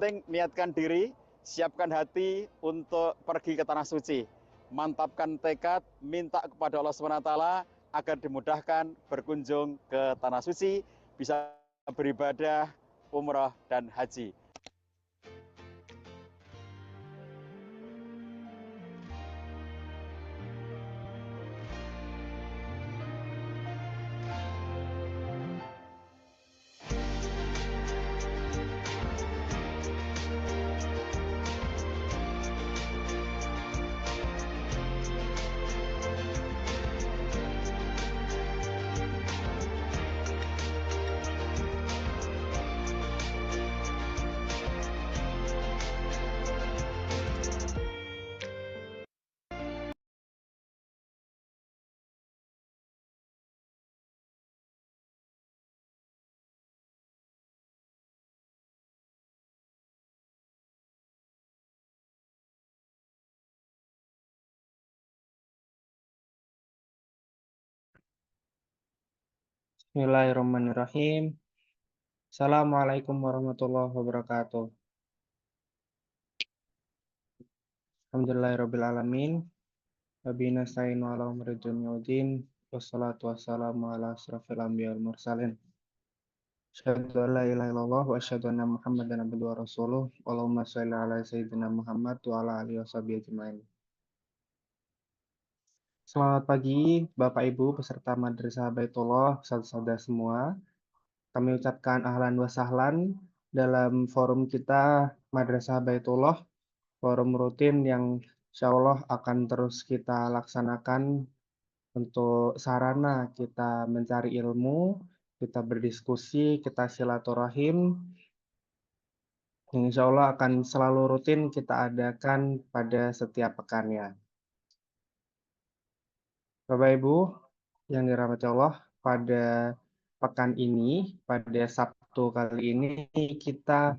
penting niatkan diri, siapkan hati untuk pergi ke tanah suci. Mantapkan tekad, minta kepada Allah SWT agar dimudahkan berkunjung ke tanah suci, bisa beribadah, umrah, dan haji. Bismillahirrahmanirrahim. Assalamualaikum warahmatullahi wabarakatuh. Alhamdulillahirabbil alamin. Wabihi nasta'inu ala umuri dunya waddin. Wassalatu wassalamu ala asrofil anbiya wal mursalin. Asyhadu an la ilaha illallah wa asyhadu anna Muhammadan abduhu wa rasuluh. Allahumma shalli ala sayyidina Muhammad wa ala alihi washabihi ajmain. Selamat pagi Bapak Ibu peserta Madrasah Baitullah, saudara-saudara semua. Kami ucapkan ahlan wa sahlan dalam forum kita Madrasah Baitullah, forum rutin yang insya Allah akan terus kita laksanakan untuk sarana kita mencari ilmu, kita berdiskusi, kita silaturahim, yang insya Allah akan selalu rutin kita adakan pada setiap pekannya. Bapak Ibu yang dirahmati Allah, pada pekan ini, pada Sabtu kali ini kita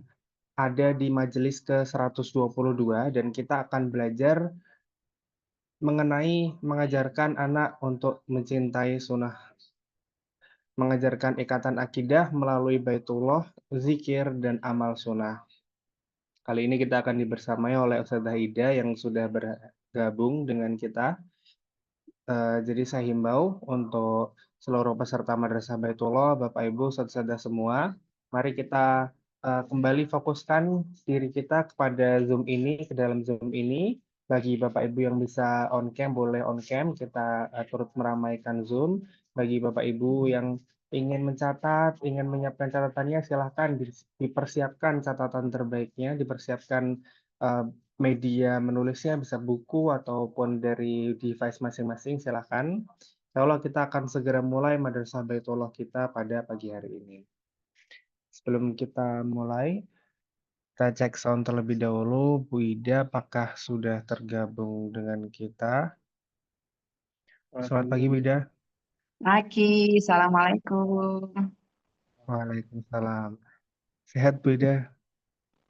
ada di majelis ke-122 dan kita akan belajar mengenai mengajarkan anak untuk mencintai sunnah, mengajarkan ikatan akidah melalui Baitullah, zikir, dan amal sunnah. Kali ini kita akan dibersamai oleh Ustadzah Ida yang sudah bergabung dengan kita. Jadi saya himbau untuk seluruh peserta Madrasah Baitullah, Bapak Ibu, saudara-saudara semua, mari kita kembali fokuskan diri kita kepada Zoom ini, ke dalam Zoom ini. Bagi Bapak Ibu yang bisa on cam, boleh on cam, kita turut meramaikan Zoom. Bagi Bapak Ibu yang ingin mencatat, ingin menyiapkan catatannya, silahkan dipersiapkan catatan terbaiknya, dipersiapkan media menulisnya, bisa buku ataupun dari device masing-masing, silahkan. Insya Allah kita akan segera mulai Madrasah Baitullah kita pada pagi hari ini. Sebelum kita mulai, kita cek sound terlebih dahulu. Bu Ida, apakah sudah tergabung dengan kita? Selamat pagi, Bu Ida. Pagi, Assalamualaikum. Waalaikumsalam. Sehat, Bu Ida?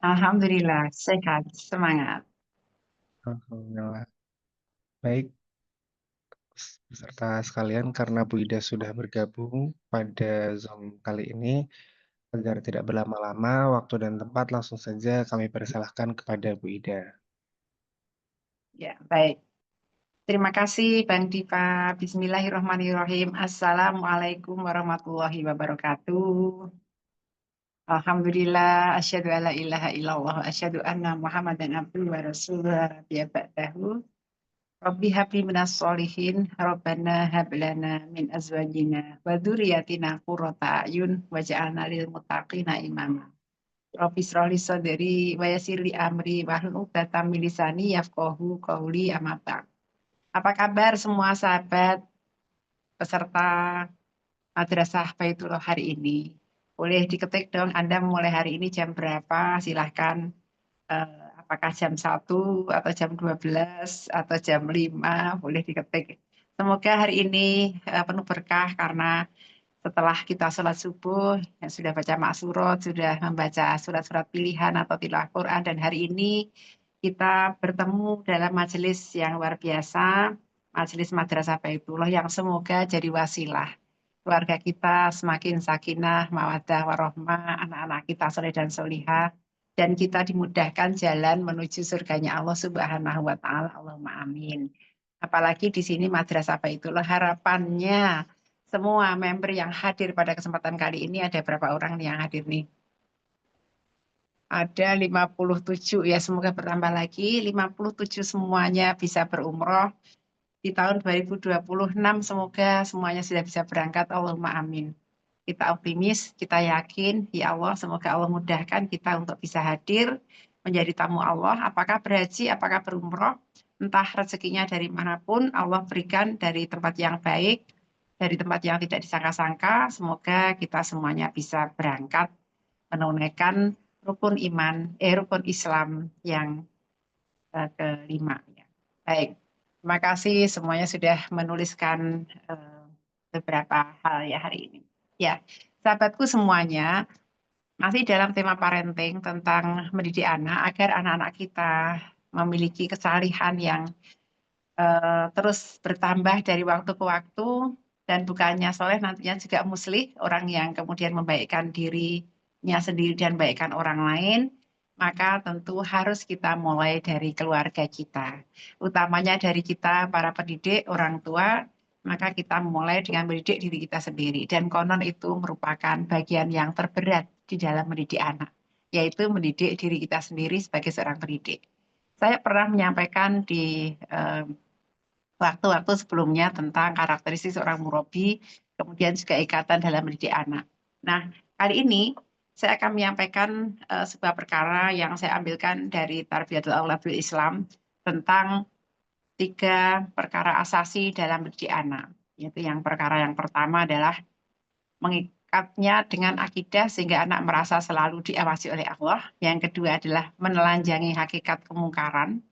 Alhamdulillah, sehat, semangat. Alhamdulillah. Baik, peserta sekalian, karena Bu Ida sudah bergabung pada Zoom kali ini, agar tidak berlama-lama, waktu dan tempat langsung saja kami persilahkan kepada Bu Ida. Ya, baik. Terima kasih, Bang Dipa. Bismillahirrahmanirrahim. Assalamualaikum warahmatullahi wabarakatuh. Alhamdulillah, asyhadu alla ilaha illallah, asyhadu anna Muhammadan abduhu wa rasuluh ya ba'dahu. Rabbi habli minas solihin, Rabbana hablana min azwajina wa dzurriyyatina qurrata a'yun waj'alna lil muttaqina imama. Rabbi shrahli sadri wa yassirli amri wahlul 'uqdatam min lisani yafqahu qawli amma ba'd. Apa kabar semua sahabat peserta Madrasah Baitullah hari ini? Boleh diketik dong Anda mulai hari ini jam berapa? Silahkan. Apakah jam 1 atau jam 12 atau jam 5? Boleh diketik. Semoga hari ini penuh berkah karena setelah kita sholat subuh, yang sudah baca maksurat, sudah membaca surat-surat pilihan atau tilawah Quran, dan hari ini kita bertemu dalam majelis yang luar biasa, majelis Madrasah Baitullah yang semoga jadi wasilah. Keluarga kita semakin sakinah, mawaddah, warohmah, anak-anak kita soleh dan solihah, dan kita dimudahkan jalan menuju surganya Allah Subhanahu wa taala. Allahumma amin. Apalagi di sini Madrasah Baitullah, harapannya semua member yang hadir pada kesempatan kali ini, ada berapa orang nih yang hadir nih? Ada 57 ya, semoga bertambah lagi. 57 semuanya bisa berumroh di tahun 2026, semoga semuanya sudah bisa berangkat. Allahumma amin. Kita optimis, kita yakin, ya Allah, semoga Allah mudahkan kita untuk bisa hadir menjadi tamu Allah, apakah berhaji, apakah berumroh, entah rezekinya dari manapun, Allah berikan dari tempat yang baik, dari tempat yang tidak disangka-sangka. Semoga kita semuanya bisa berangkat menunaikan rukun rukun Islam yang kelima. Ya. Baik, terima kasih semuanya sudah menuliskan beberapa hal ya hari ini. Ya, sahabatku semuanya, masih dalam tema parenting tentang mendidik anak agar anak-anak kita memiliki kesalihan yang terus bertambah dari waktu ke waktu, dan bukannya soleh nantinya juga muslih, orang yang kemudian membaikkan dirinya sendiri dan membaikkan orang lain, maka tentu harus kita mulai dari keluarga kita, utamanya dari kita para pendidik, orang tua. Maka kita mulai dengan mendidik diri kita sendiri, dan konon itu merupakan bagian yang terberat di dalam mendidik anak, yaitu mendidik diri kita sendiri sebagai seorang pendidik. Saya pernah menyampaikan di waktu-waktu sebelumnya tentang karakteristik seorang murabi, kemudian juga ikatan dalam mendidik anak. Nah, kali ini saya akan menyampaikan sebuah perkara yang saya ambilkan dari Tarbiyatul Auladul Islam tentang 3 perkara asasi dalam mendidik anak. Yaitu yang perkara yang pertama adalah mengikatnya dengan akidah sehingga anak merasa selalu diawasi oleh Allah. Yang kedua adalah menelanjangi hakikat kemungkaran.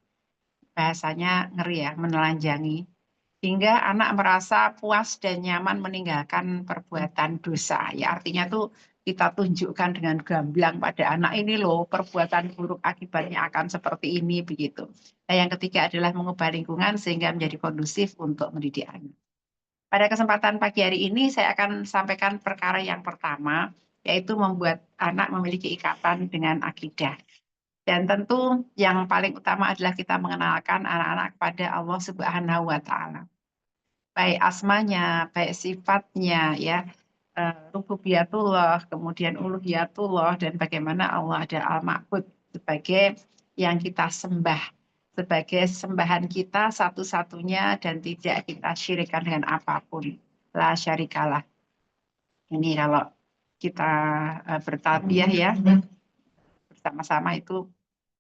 Bahasanya ngeri ya, menelanjangi, hingga anak merasa puas dan nyaman meninggalkan perbuatan dosa. Ya, artinya tuh kita tunjukkan dengan gamblang pada anak, ini loh perbuatan buruk akibatnya akan seperti ini, begitu. Nah, yang ketiga adalah mengubah lingkungan sehingga menjadi kondusif untuk mendidik anak. Pada kesempatan pagi hari ini saya akan sampaikan perkara yang pertama, yaitu membuat anak memiliki ikatan dengan akidah. Dan tentu yang paling utama adalah kita mengenalkan anak-anak kepada Allah Subhanahu wa taala. Baik asmanya, baik sifatnya ya, rububiyatullah, kemudian uluhiyatullah, dan bagaimana Allah ada al-ma'bud sebagai yang kita sembah, sebagai sembahan kita satu-satunya dan tidak kita syirikan dengan apapun. La syarikalah. Ini kalau kita bertarbiyah ya bersama-sama itu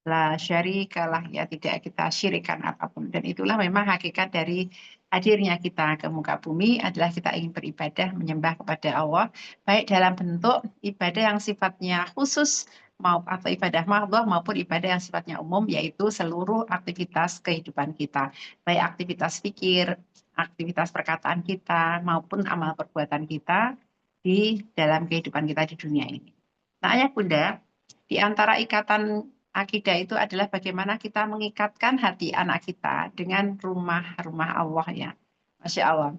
la syarikalah, ya tidak kita syirikan apapun. Dan itulah memang hakikat dari hadirnya kita ke muka bumi, adalah kita ingin beribadah menyembah kepada Allah, baik dalam bentuk ibadah yang sifatnya khusus atau ibadah mahdhah maupun ibadah yang sifatnya umum, yaitu seluruh aktivitas kehidupan kita, baik aktivitas pikir, aktivitas perkataan kita maupun amal perbuatan kita di dalam kehidupan kita di dunia ini. Nah, ayah bunda, di antara ikatan akidah itu adalah bagaimana kita mengikatkan hati anak kita dengan rumah-rumah Allah ya. Masya Allah.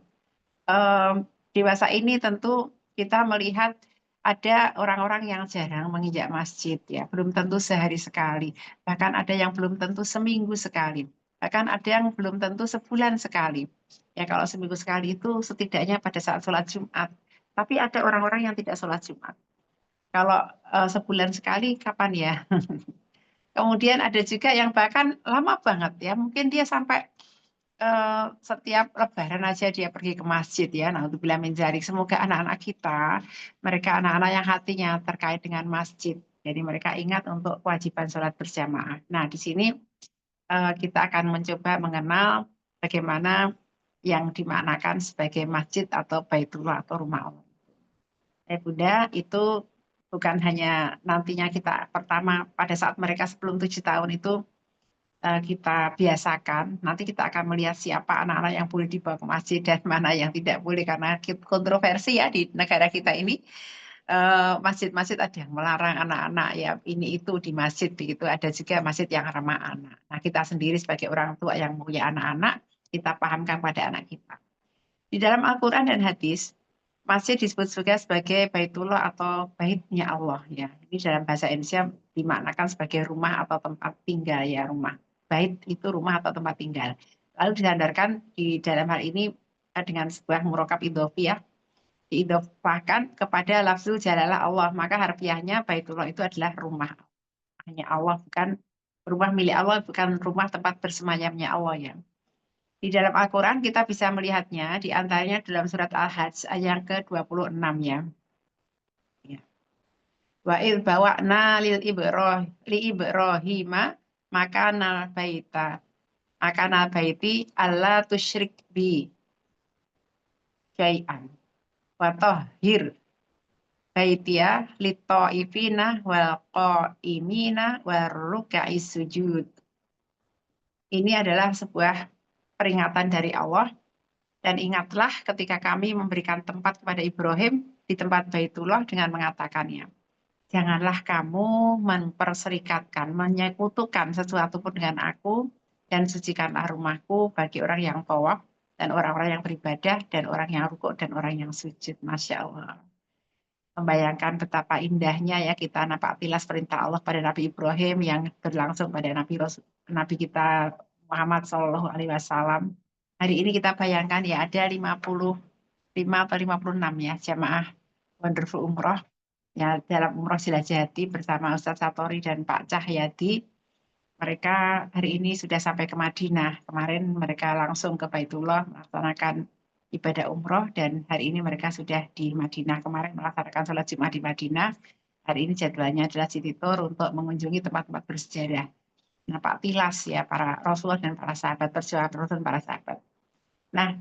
Dewasa ini tentu kita melihat ada orang-orang yang jarang menginjak masjid ya, belum tentu sehari sekali, bahkan ada yang belum tentu seminggu sekali, bahkan ada yang belum tentu sebulan sekali. Ya kalau seminggu sekali itu setidaknya pada saat sholat Jumat, tapi ada orang-orang yang tidak sholat Jumat. Kalau sebulan sekali kapan ya? Kemudian ada juga yang bahkan lama banget ya, mungkin dia sampai setiap lebaran aja dia pergi ke masjid ya. Naudzubillah min dzalik. Semoga anak-anak kita, mereka anak-anak yang hatinya terkait dengan masjid, jadi mereka ingat untuk kewajiban sholat berjamaah. Nah, di sini kita akan mencoba mengenal bagaimana yang dimaknakan sebagai masjid atau baitullah atau rumah Allah. Bunda, itu bukan hanya nantinya kita pertama pada saat mereka sebelum 7 tahun itu kita biasakan, nanti kita akan melihat siapa anak-anak yang boleh dibawa ke masjid dan mana yang tidak boleh, karena kontroversi ya di negara kita ini. Masjid-masjid ada yang melarang anak-anak ya ini itu di masjid, begitu. Ada juga masjid yang ramah anak. Nah, kita sendiri sebagai orang tua yang punya anak-anak, kita pahamkan pada anak kita. Di dalam Al-Quran dan hadis, masjid disebut juga sebagai baitullah atau baitnya Allah ya. Ini dalam bahasa Indonesia dimaknakan sebagai rumah atau tempat tinggal ya, rumah. Bait itu rumah atau tempat tinggal. Lalu disandarkan di dalam hal ini dengan sebuah murokab idhofi ya, diidhofahkan kepada lafzul jalalah Allah, maka harfiahnya Baitullah itu adalah rumah. Hanya Allah, bukan rumah milik Allah, bukan rumah tempat bersemayamnya Allah ya. Di dalam Al-Quran kita bisa melihatnya, di antaranya dalam surat Al-Hajj ayat ke-26 ya. Wa il bawa'na li Ibrahima makanal baiti alla tusyrik bi syai'an wa tahhir baitiya lit-ta'ifina wal qa'imina war ruk'is sujud. Ini adalah sebuah peringatan dari Allah, dan ingatlah ketika kami memberikan tempat kepada Ibrahim di tempat Baitullah dengan mengatakannya, janganlah kamu memperserikatkan, menyekutukan sesuatu pun dengan aku, dan sucikanlah rumahku bagi orang yang tawaf, dan orang-orang yang beribadah, dan orang yang rukuk, dan orang yang sujud. Masya Allah. Membayangkan betapa indahnya ya kita nampak tilas perintah Allah pada Nabi Ibrahim yang berlangsung pada Nabi kita Muhammad SAW. Hari ini kita bayangkan ya ada 55 atau 56 ya jamaah Wonderful Umroh ya dalam Umroh Silajati bersama Ustadz Satori dan Pak Cahyadi. Mereka hari ini sudah sampai ke Madinah. Kemarin mereka langsung ke Baitullah melaksanakan ibadah umroh, dan hari ini mereka sudah di Madinah. Kemarin melaksanakan sholat Jumat di Madinah. Hari ini jadwalnya adalah city tour untuk mengunjungi tempat-tempat bersejarah. Nampak tilas ya para Rasulullah dan para sahabat, perjuangan Rasul dan para sahabat. Nah,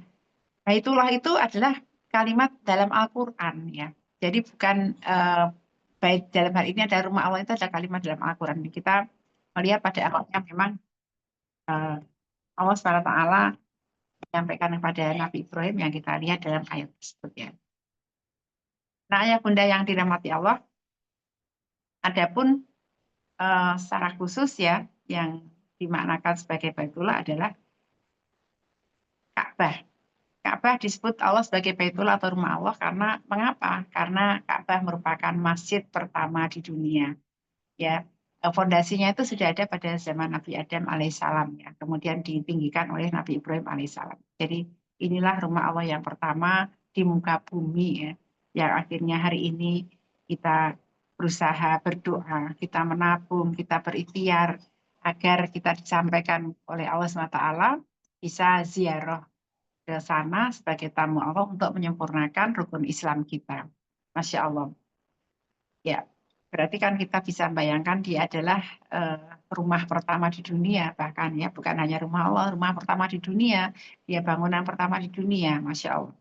Baitullah itu adalah kalimat dalam Al-Quran ya. Jadi bukan bait dalam hal ini ada rumah Allah, itu adalah kalimat dalam Al-Quran. Kita melihat pada awalnya memang Allah SWT menyampaikan kepada Nabi Ibrahim yang kita lihat dalam ayat tersebut ya. Nah, ayah bunda yang dirahmati Allah, adapun secara khusus ya yang dimaknakan sebagai Baitullah adalah Ka'bah. Ka'bah disebut Allah sebagai Baitullah atau rumah Allah karena mengapa? Karena Ka'bah merupakan masjid pertama di dunia. Ya, fondasinya itu sudah ada pada zaman Nabi Adam alaihissalam ya. Kemudian ditinggikan oleh Nabi Ibrahim alaihissalam. Jadi inilah rumah Allah yang pertama di muka bumi ya. Yang akhirnya hari ini kita berusaha berdoa, kita menabung, kita berikhtiar agar kita disampaikan oleh Allah SWT bisa ziarah ke sana sebagai tamu Allah untuk menyempurnakan rukun Islam kita. Masya Allah. Ya, berarti kan kita bisa bayangkan dia adalah rumah pertama di dunia, bahkan ya bukan hanya rumah Allah, rumah pertama di dunia, dia bangunan pertama di dunia, Masya Allah.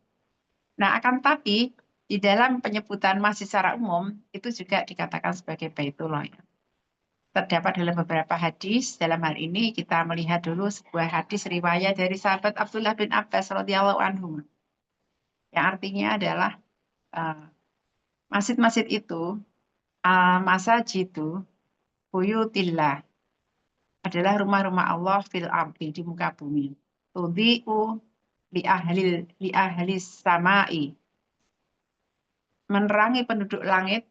Nah, akan tapi di dalam penyebutan masjid secara umum itu juga dikatakan sebagai Baitullah. Ya. Terdapat dalam beberapa hadis. Dalam hal ini kita melihat dulu sebuah hadis riwayat dari sahabat Abdullah bin Abbas radhiyallahu anhu, yang artinya adalah masjid-masjid itu masajidu buyutillah adalah rumah-rumah Allah fil ardi di muka bumi. Tudhi'u li ahli samai, menerangi penduduk langit,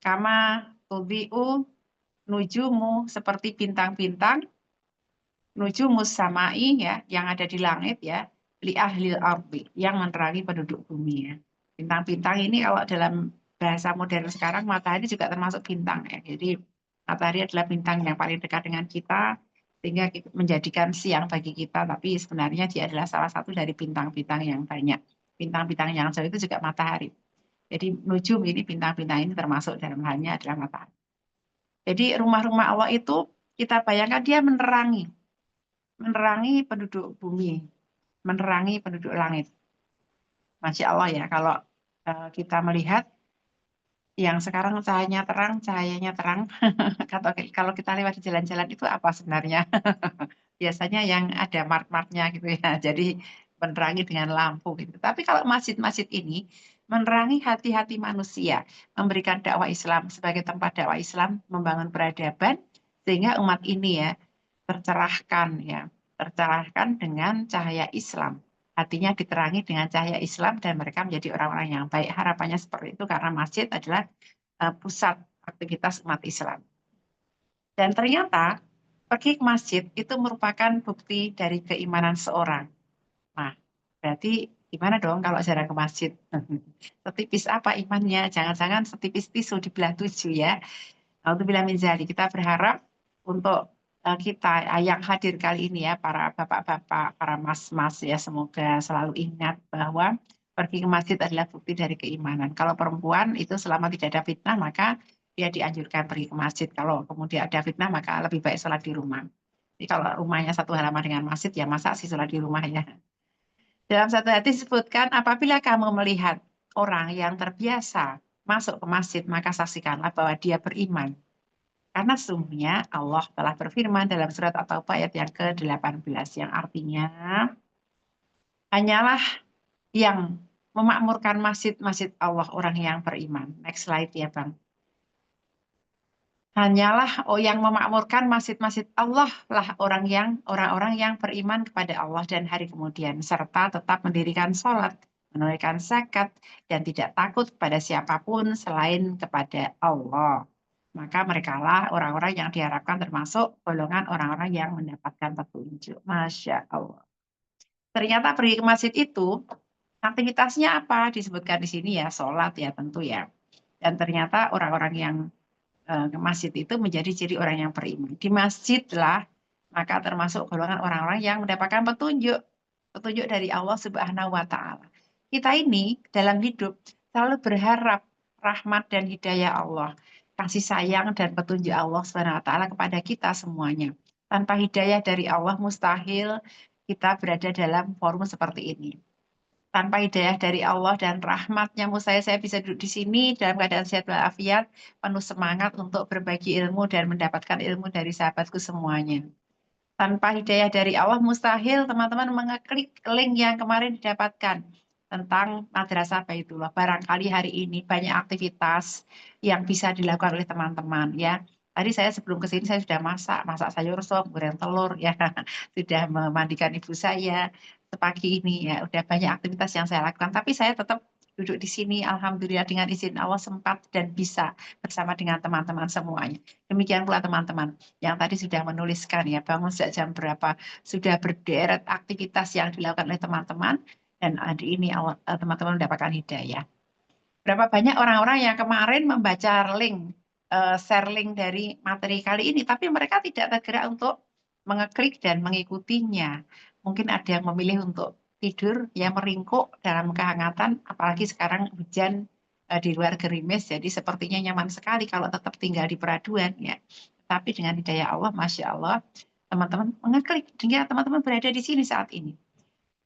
kama tudhi'u nujumu, seperti bintang-bintang, nujumus samai ya yang ada di langit ya, li ahli ardi yang menerangi penduduk bumi ya. Bintang-bintang ini kalau dalam bahasa modern sekarang matahari juga termasuk bintang ya. Jadi matahari adalah bintang yang paling dekat dengan kita sehingga menjadikan siang bagi kita, tapi sebenarnya dia adalah salah satu dari bintang-bintang yang banyak. Bintang-bintang yang jauh itu juga matahari. Jadi nujum ini bintang-bintang ini termasuk dalam halnya adalah matahari. Jadi rumah-rumah Allah itu kita bayangkan dia menerangi penduduk bumi, menerangi penduduk langit. Masya Allah ya, kalau kita melihat yang sekarang cahayanya terang, kalau kita lewat di jalan-jalan itu apa sebenarnya? Biasanya yang ada mark-marknya gitu ya, jadi menerangi dengan lampu gitu. Tapi kalau masjid-masjid ini menerangi hati-hati manusia, memberikan dakwah Islam sebagai tempat dakwah Islam, membangun peradaban, sehingga umat ini ya tercerahkan dengan cahaya Islam. Hatinya diterangi dengan cahaya Islam dan mereka menjadi orang-orang yang baik. Harapannya seperti itu karena masjid adalah pusat aktivitas umat Islam. Dan ternyata pergi ke masjid itu merupakan bukti dari keimanan seorang. Nah, berarti gimana dong kalau jarang ke masjid? Setipis apa imannya? Jangan-jangan setipis tisu dibelah 7 ya. Alhamdulillah min dzalik. Kita berharap untuk kita yang hadir kali ini ya, para bapak-bapak, para mas-mas ya, semoga selalu ingat bahwa pergi ke masjid adalah bukti dari keimanan. Kalau perempuan itu selama tidak ada fitnah, maka dia dianjurkan pergi ke masjid. Kalau kemudian ada fitnah, maka lebih baik sholat di rumah. Jadi kalau rumahnya satu halaman dengan masjid, ya masa sih sholat di rumah ya. Dalam satu hadis disebutkan, apabila kamu melihat orang yang terbiasa masuk ke masjid, maka saksikanlah bahwa dia beriman. Karena sesungguhnya Allah telah berfirman dalam surat At-Taubah ayat yang ke-18, yang artinya hanyalah yang memakmurkan masjid-masjid Allah orang yang beriman. Next slide ya Bang. Hanyalah yang memakmurkan masjid-masjid Allah lah orang-orang yang beriman kepada Allah dan hari kemudian, serta tetap mendirikan sholat, menunaikan zakat, dan tidak takut kepada siapapun selain kepada Allah. Maka merekalah orang-orang yang diharapkan termasuk golongan orang-orang yang mendapatkan petunjuk. Masya Allah. Ternyata pergi ke masjid itu, aktivitasnya apa? Disebutkan di sini ya, sholat ya tentu ya. Dan ternyata orang-orang yang ke masjid itu menjadi ciri orang yang beriman. Di masjidlah maka termasuk golongan orang-orang yang mendapatkan petunjuk dari Allah Subhanahu wa taala. Kita ini dalam hidup selalu berharap rahmat dan hidayah Allah, kasih sayang dan petunjuk Allah Subhanahu wa taala kepada kita semuanya. Tanpa hidayah dari Allah mustahil kita berada dalam forum seperti ini. Tanpa hidayah dari Allah dan rahmatnya saya bisa duduk di sini dalam keadaan sehat walafiat, penuh semangat untuk berbagi ilmu dan mendapatkan ilmu dari sahabatku semuanya. Tanpa hidayah dari Allah mustahil teman-teman mengeklik link yang kemarin didapatkan tentang Madrasah Baitullah. Barangkali hari ini banyak aktivitas yang bisa dilakukan oleh teman-teman ya. Tadi saya sebelum ke sini saya sudah masak sayur sop, goreng telur ya, sudah memandikan ibu saya pagi ini ya, udah banyak aktivitas yang saya lakukan. Tapi saya tetap duduk di sini, alhamdulillah dengan izin Allah sempat dan bisa bersama dengan teman-teman semuanya. Demikian pula teman-teman yang tadi sudah menuliskan ya, bangun sejak jam berapa, sudah berderet aktivitas yang dilakukan oleh teman-teman dan hari ini teman-teman mendapatkan hidayah. Berapa banyak orang-orang yang kemarin membaca link, share link dari materi kali ini, tapi mereka tidak tergerak untuk mengeklik dan mengikutinya. Mungkin ada yang memilih untuk tidur, ya meringkuk dalam kehangatan, apalagi sekarang hujan di luar gerimis, jadi sepertinya nyaman sekali kalau tetap tinggal di peraduan ya. Tapi dengan hidayah Allah, Masya Allah, teman-teman mengeklik, sehingga teman-teman berada di sini saat ini.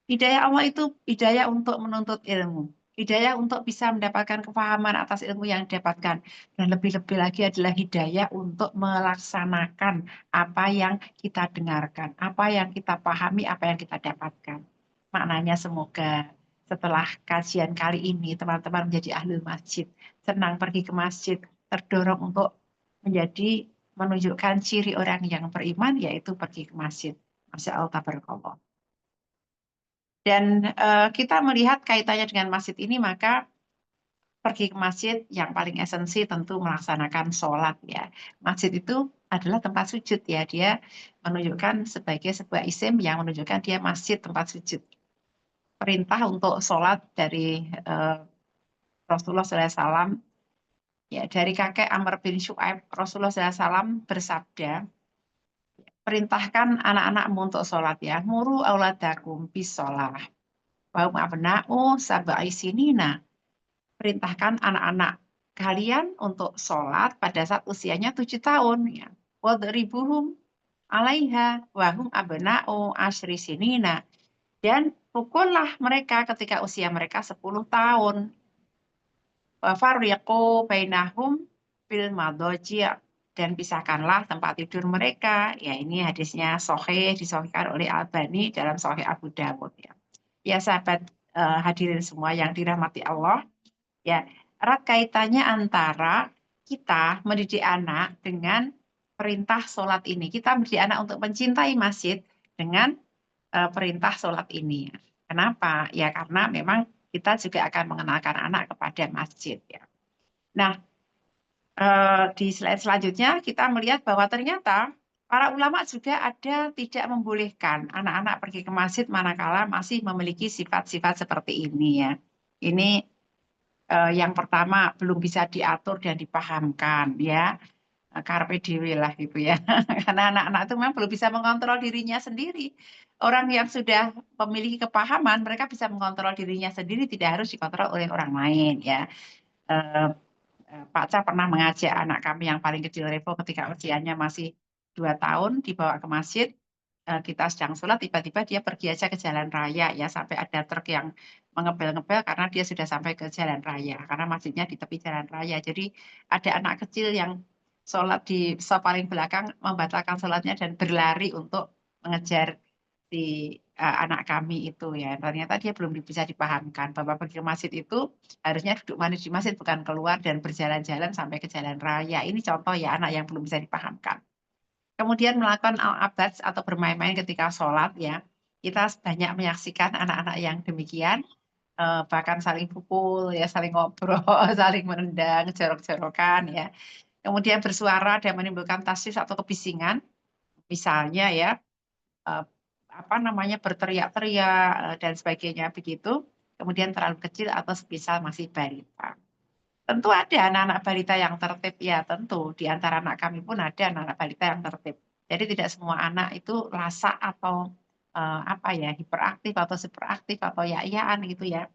Hidayah Allah itu hidayah untuk menuntut ilmu. Hidayah untuk bisa mendapatkan kefahaman atas ilmu yang didapatkan. Dan lebih-lebih lagi adalah hidayah untuk melaksanakan apa yang kita dengarkan, apa yang kita pahami, apa yang kita dapatkan. Maknanya semoga setelah kajian kali ini teman-teman menjadi ahli masjid, senang pergi ke masjid, terdorong untuk menunjukkan ciri orang yang beriman, yaitu pergi ke masjid. Masya Allah, tabarakallah. Dan kita melihat kaitannya dengan masjid ini, maka pergi ke masjid yang paling esensi tentu melaksanakan sholat ya. Masjid itu adalah tempat sujud ya, dia menunjukkan sebagai sebuah isim yang menunjukkan dia masjid tempat sujud. Perintah untuk sholat dari Rasulullah SAW, ya dari kakek Amr bin Shu'aib, Rasulullah SAW bersabda, perintahkan anak-anakmu untuk sholat ya, muru auladakum bis sholat. Wahum abna'u sab'i sinina. Perintahkan anak-anak kalian untuk sholat pada saat usianya 7 tahun. Ya. Wadribuhum alaiha wahum abna'u asyri sinina. Dan pukullah mereka ketika usia mereka 10 tahun. Wafarriqu bainahum fil madoji'. Dan pisahkanlah tempat tidur mereka. Ya, ini hadisnya sahih, disahihkan oleh Albani dalam Sahih Abu Dawud ya. Ya sahabat hadirin semua yang dirahmati Allah, ya erat kaitannya antara kita mendidik anak dengan perintah sholat ini. Kita mendidik anak untuk mencintai masjid dengan perintah sholat ini. Kenapa? Ya karena memang kita juga akan mengenalkan anak kepada masjid. Ya. Nah, Di slide selanjutnya kita melihat bahwa ternyata para ulama juga ada tidak membolehkan anak-anak pergi ke masjid manakala masih memiliki sifat-sifat seperti ini ya. Ini yang pertama belum bisa diatur dan dipahamkan ya. Carpe diem lah gitu ya. Karena anak-anak itu memang belum bisa mengontrol dirinya sendiri. Orang yang sudah memiliki kepahaman, mereka bisa mengontrol dirinya sendiri, tidak harus dikontrol oleh orang lain ya. Eh, Pak Ca pernah mengajak anak kami yang paling kecil Revo ketika usianya masih 2 tahun dibawa ke masjid. Kita sedang sholat, tiba-tiba dia pergi aja ke jalan raya ya sampai ada truk yang mengebel-ngebel karena dia sudah sampai ke jalan raya karena masjidnya di tepi jalan raya. Jadi ada anak kecil yang sholat di saf paling belakang membatalkan sholatnya dan berlari untuk mengejar si anak kami itu ya. Ternyata dia belum bisa dipahamkan bahwa pergi ke masjid itu harusnya duduk manis di masjid bukan keluar dan berjalan-jalan sampai ke jalan raya. Ini contoh ya anak yang belum bisa dipahamkan. Kemudian melakukan al-abads atau bermain-main ketika sholat ya. Kita banyak menyaksikan anak-anak yang demikian, bahkan saling pukul ya, saling ngobrol, saling menendang, jorok-jorokan ya. Kemudian bersuara dan menimbulkan taswis atau kebisingan, misalnya ya apa namanya berteriak-teriak dan sebagainya begitu. Kemudian terlalu kecil atau semisal masih balita. Tentu ada anak-anak balita yang tertib, ya tentu. Di antara anak kami pun ada anak-anak balita yang tertib. Jadi tidak semua anak itu rasa atau apa ya hiperaktif atau superaktif atau ya-yaan gitu ya.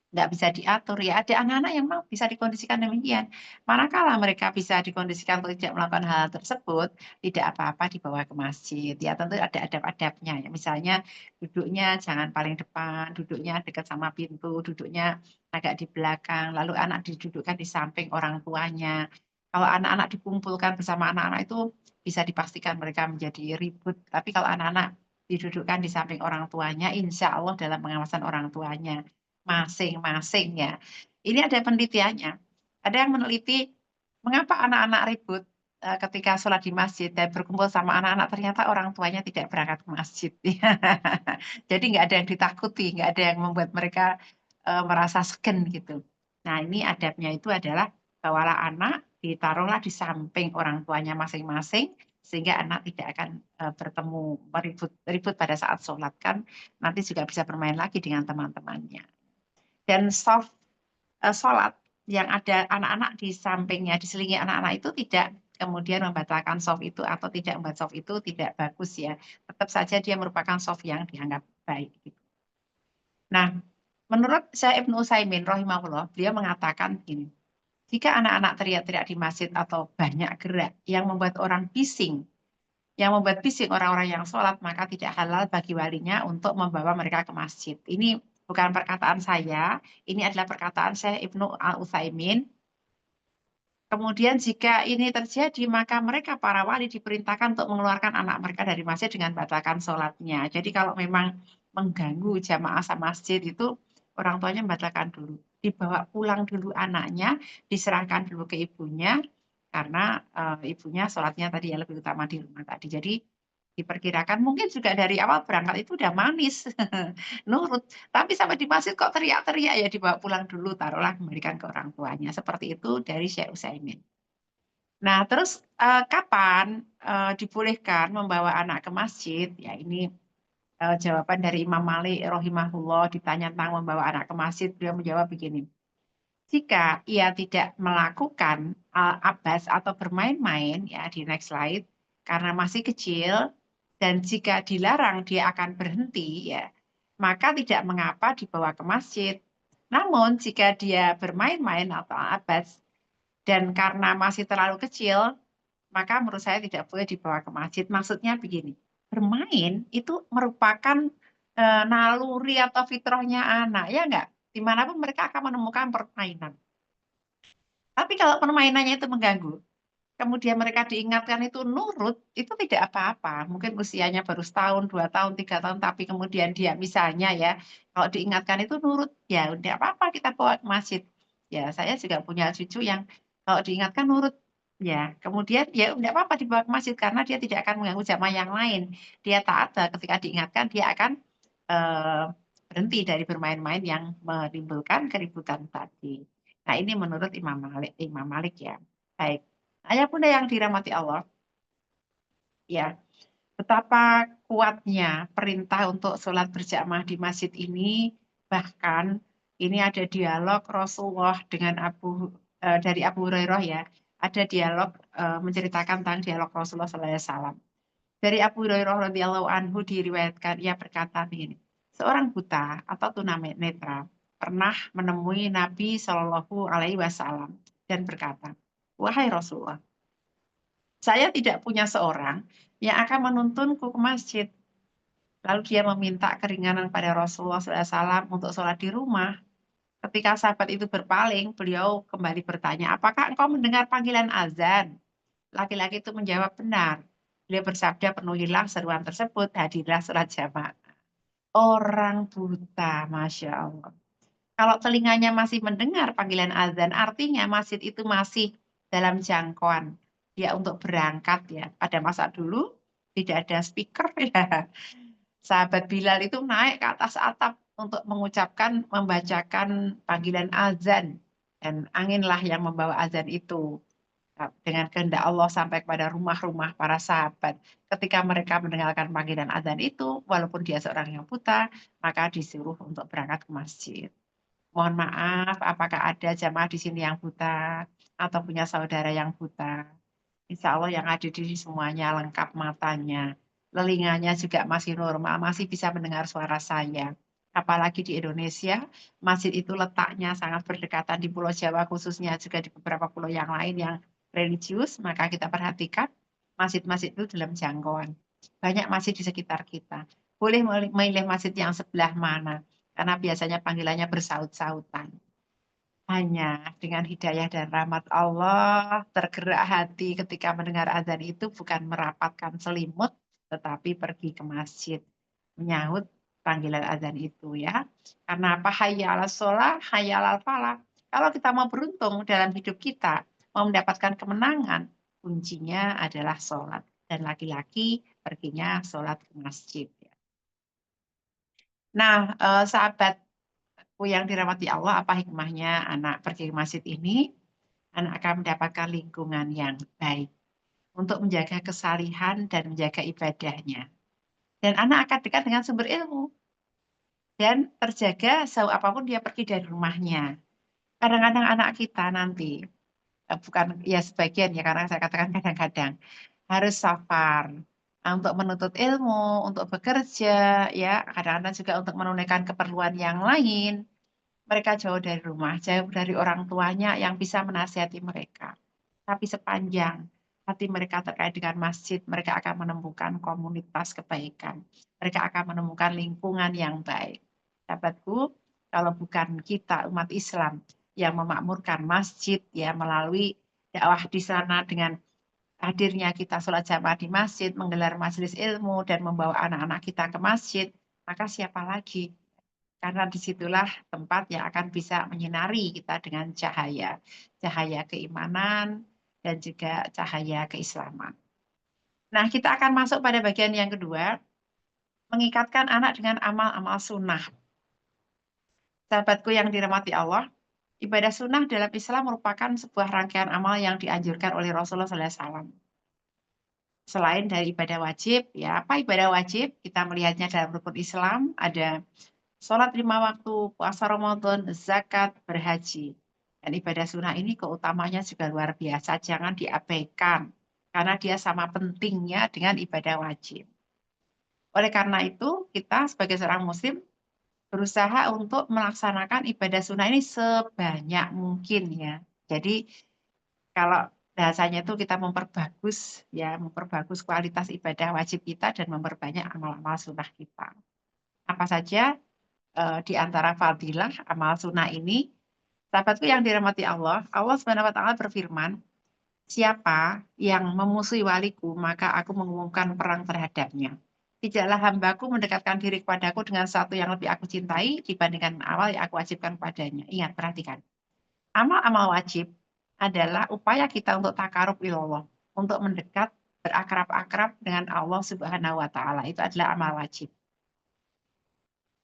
Nggak bisa diatur ya. Ada anak-anak yang memang bisa dikondisikan demikian. Manakala mereka bisa dikondisikan untuk tidak melakukan hal tersebut, tidak apa-apa dibawa ke masjid. Ya tentu ada adab-adabnya ya. Misalnya duduknya jangan paling depan, duduknya dekat sama pintu, duduknya agak di belakang, lalu anak didudukkan di samping orang tuanya. Kalau anak-anak dikumpulkan bersama anak-anak itu bisa dipastikan mereka menjadi ribut. Tapi kalau anak-anak didudukkan di samping orang tuanya, insya Allah dalam pengawasan orang tuanya masing-masing ya. Ini ada penelitiannya. Ada yang meneliti mengapa anak-anak ribut ketika sholat di masjid dan berkumpul sama anak-anak ternyata orang tuanya tidak berangkat ke masjid. Jadi nggak ada yang ditakuti, nggak ada yang membuat mereka merasa segen gitu. Nah ini adabnya itu adalah bawalah anak ditaruhlah di samping orang tuanya masing-masing sehingga anak tidak akan bertemu ribut pada saat sholat kan nanti juga bisa bermain lagi dengan teman-temannya. Dan soft sholat yang ada anak-anak di sampingnya, diselingi anak-anak itu tidak kemudian membatalkan soft itu atau tidak membuat soft itu tidak bagus ya. Tetap saja dia merupakan soft yang dianggap baik. Nah, menurut Syekh Ibnu Utsaimin rahimahullah, beliau mengatakan ini, jika anak-anak teriak-teriak di masjid atau banyak gerak yang membuat orang bising, yang membuat bising orang-orang yang sholat, maka tidak halal bagi walinya untuk membawa mereka ke masjid. Ini bukan perkataan saya, ini adalah perkataan Syekh Ibnu Al-Utsaimin. Kemudian jika ini terjadi, maka mereka para wali diperintahkan untuk mengeluarkan anak mereka dari masjid dengan batalkan sholatnya. Jadi kalau memang mengganggu jamaah sama masjid itu, orang tuanya membatalkan dulu. Dibawa pulang dulu anaknya, diserahkan dulu ke ibunya, karena ibunya sholatnya tadi yang lebih utama di rumah tadi. Jadi diperkirakan mungkin juga dari awal berangkat itu udah manis, nurut. Tapi sampai di masjid kok teriak-teriak ya dibawa pulang dulu, taruhlah kembalikan ke orang tuanya. Seperti itu dari Syekh Utsaimin. Nah, terus kapan dibolehkan membawa anak ke masjid? Ya ini jawaban dari Imam Malik rahimahullah ditanya tentang membawa anak ke masjid, beliau menjawab begini. Jika ia tidak melakukan abas atau bermain-main ya di next slide karena masih kecil dan jika dilarang dia akan berhenti ya maka tidak mengapa dibawa ke masjid. Namun jika dia bermain-main atau abas dan karena masih terlalu kecil maka menurut saya tidak boleh dibawa ke masjid. Maksudnya begini, bermain itu merupakan naluri atau fitrahnya anak ya enggak? Dimanapun mereka akan menemukan permainan. Tapi kalau permainannya itu mengganggu, kemudian mereka diingatkan itu nurut, itu tidak apa-apa. Mungkin usianya baru setahun, 2 tahun, 3 tahun, tapi kemudian dia misalnya ya, kalau diingatkan itu nurut, ya udah apa-apa kita bawa ke masjid. Ya saya juga punya cucu yang kalau diingatkan nurut, ya kemudian ya udah apa-apa dibawa ke masjid karena dia tidak akan mengganggu jamaah yang lain. Dia taat ketika diingatkan dia akan berhenti dari bermain-main yang menimbulkan keributan tadi. Nah, ini menurut Imam Malik ya. Baik. Ayah bunda yang dirahmati Allah, ya, betapa kuatnya perintah untuk sholat berjamaah di masjid ini. Bahkan ini ada dialog Rasulullah dengan dari Abu Hurairah ya. Ada dialog menceritakan tentang dialog Rasulullah SAW. Dari Abu Hurairah radhiyallahu anhu diriwayatkan ia berkata begini, seorang buta atau tunanetra pernah menemui Nabi Shallallahu Alaihi Wasallam dan berkata, wahai Rasulullah, saya tidak punya seorang yang akan menuntunku ke masjid. Lalu dia meminta keringanan pada Rasulullah SAW untuk sholat di rumah. Ketika sahabat itu berpaling, beliau kembali bertanya, apakah engkau mendengar panggilan azan? Laki-laki itu menjawab benar. Beliau bersabda, penuhilah seruan tersebut, hadirlah sholat jamaah. Orang buta, Masya Allah. Kalau telinganya masih mendengar panggilan azan, artinya masjid itu masih dalam jangkauan dia untuk berangkat ya. Pada masa dulu tidak ada speaker ya. Sahabat Bilal itu naik ke atas atap untuk membacakan panggilan azan. Dan anginlah yang membawa azan itu. Dengan kehendak Allah sampai kepada rumah-rumah para sahabat. Ketika mereka mendengarkan panggilan azan itu, walaupun dia seorang yang buta, maka disuruh untuk berangkat ke masjid. Mohon maaf, apakah ada jamaah di sini yang buta atau punya saudara yang buta? Insya Allah yang ada di sini semuanya lengkap matanya. Telinganya juga masih normal, masih bisa mendengar suara saya. Apalagi di Indonesia, masjid itu letaknya sangat berdekatan di Pulau Jawa khususnya, juga di beberapa pulau yang lain yang religius, maka kita perhatikan masjid-masjid itu dalam jangkauan. Banyak masjid di sekitar kita. Boleh memilih masjid yang sebelah mana, karena biasanya panggilannya bersaut-sautan. Hanya dengan hidayah dan rahmat Allah, tergerak hati ketika mendengar azan itu bukan merapatkan selimut, tetapi pergi ke masjid, menyahut panggilan azan itu ya. Karena apa? Hayya 'alas shalah, hayya 'alal falah. Kalau kita mau beruntung dalam hidup kita, mau mendapatkan kemenangan, kuncinya adalah sholat. Dan laki-laki perginya sholat ke masjid. Nah, sahabatku yang dirahmati Allah, apa hikmahnya anak pergi ke masjid ini? Anak akan mendapatkan lingkungan yang baik untuk menjaga kesalihan dan menjaga ibadahnya. Dan anak akan dekat dengan sumber ilmu dan terjaga sejauh apapun dia pergi dari rumahnya. Kadang-kadang anak kita nanti, bukan ya sebagian ya, karena saya katakan kadang-kadang, harus safar untuk menuntut ilmu, untuk bekerja, ya kadang-kadang juga untuk menunaikan keperluan yang lain. Mereka jauh dari rumah, jauh dari orang tuanya yang bisa menasihati mereka. Tapi sepanjang hati mereka terkait dengan masjid, mereka akan menemukan komunitas kebaikan. Mereka akan menemukan lingkungan yang baik. Sahabatku, kalau bukan kita umat Islam yang memakmurkan masjid ya melalui dakwah di sana dengan hadirnya kita sholat jamaah di masjid, menggelar majelis ilmu dan membawa anak-anak kita ke masjid, maka siapa lagi? Karena disitulah tempat yang akan bisa menyinari kita dengan cahaya. Cahaya keimanan dan juga cahaya keislaman. Nah, kita akan masuk pada bagian yang kedua, mengikatkan anak dengan amal-amal sunnah. Sahabatku yang dirahmati Allah, ibadah sunnah dalam Islam merupakan sebuah rangkaian amal yang dianjurkan oleh Rasulullah SAW. Selain dari ibadah wajib, ya apa ibadah wajib? Kita melihatnya dalam rukun Islam, ada sholat 5 waktu, puasa Ramadan, zakat, berhaji. Dan ibadah sunnah ini keutamanya juga luar biasa, jangan diabaikan. Karena dia sama pentingnya dengan ibadah wajib. Oleh karena itu, kita sebagai seorang muslim berusaha untuk melaksanakan ibadah sunnah ini sebanyak mungkin ya. Jadi kalau bahasanya itu kita memperbagus kualitas ibadah wajib kita dan memperbanyak amal-amal sunnah kita. Apa saja di antara fadilah amal sunnah ini, sahabatku yang dirahmati Allah, Allah Subhanahu wa taala berfirman, siapa yang memusuhi waliku, maka aku mengumumkan perang terhadapnya. Tidaklah hambaku mendekatkan diri kepadaku dengan sesuatu yang lebih aku cintai dibandingkan awal yang aku wajibkan padanya. Ingat, perhatikan. Amal-amal wajib adalah upaya kita untuk takarub ilallah, untuk mendekat, berakrab-akrab dengan Allah Subhanahu wa taala. Itu adalah amal wajib.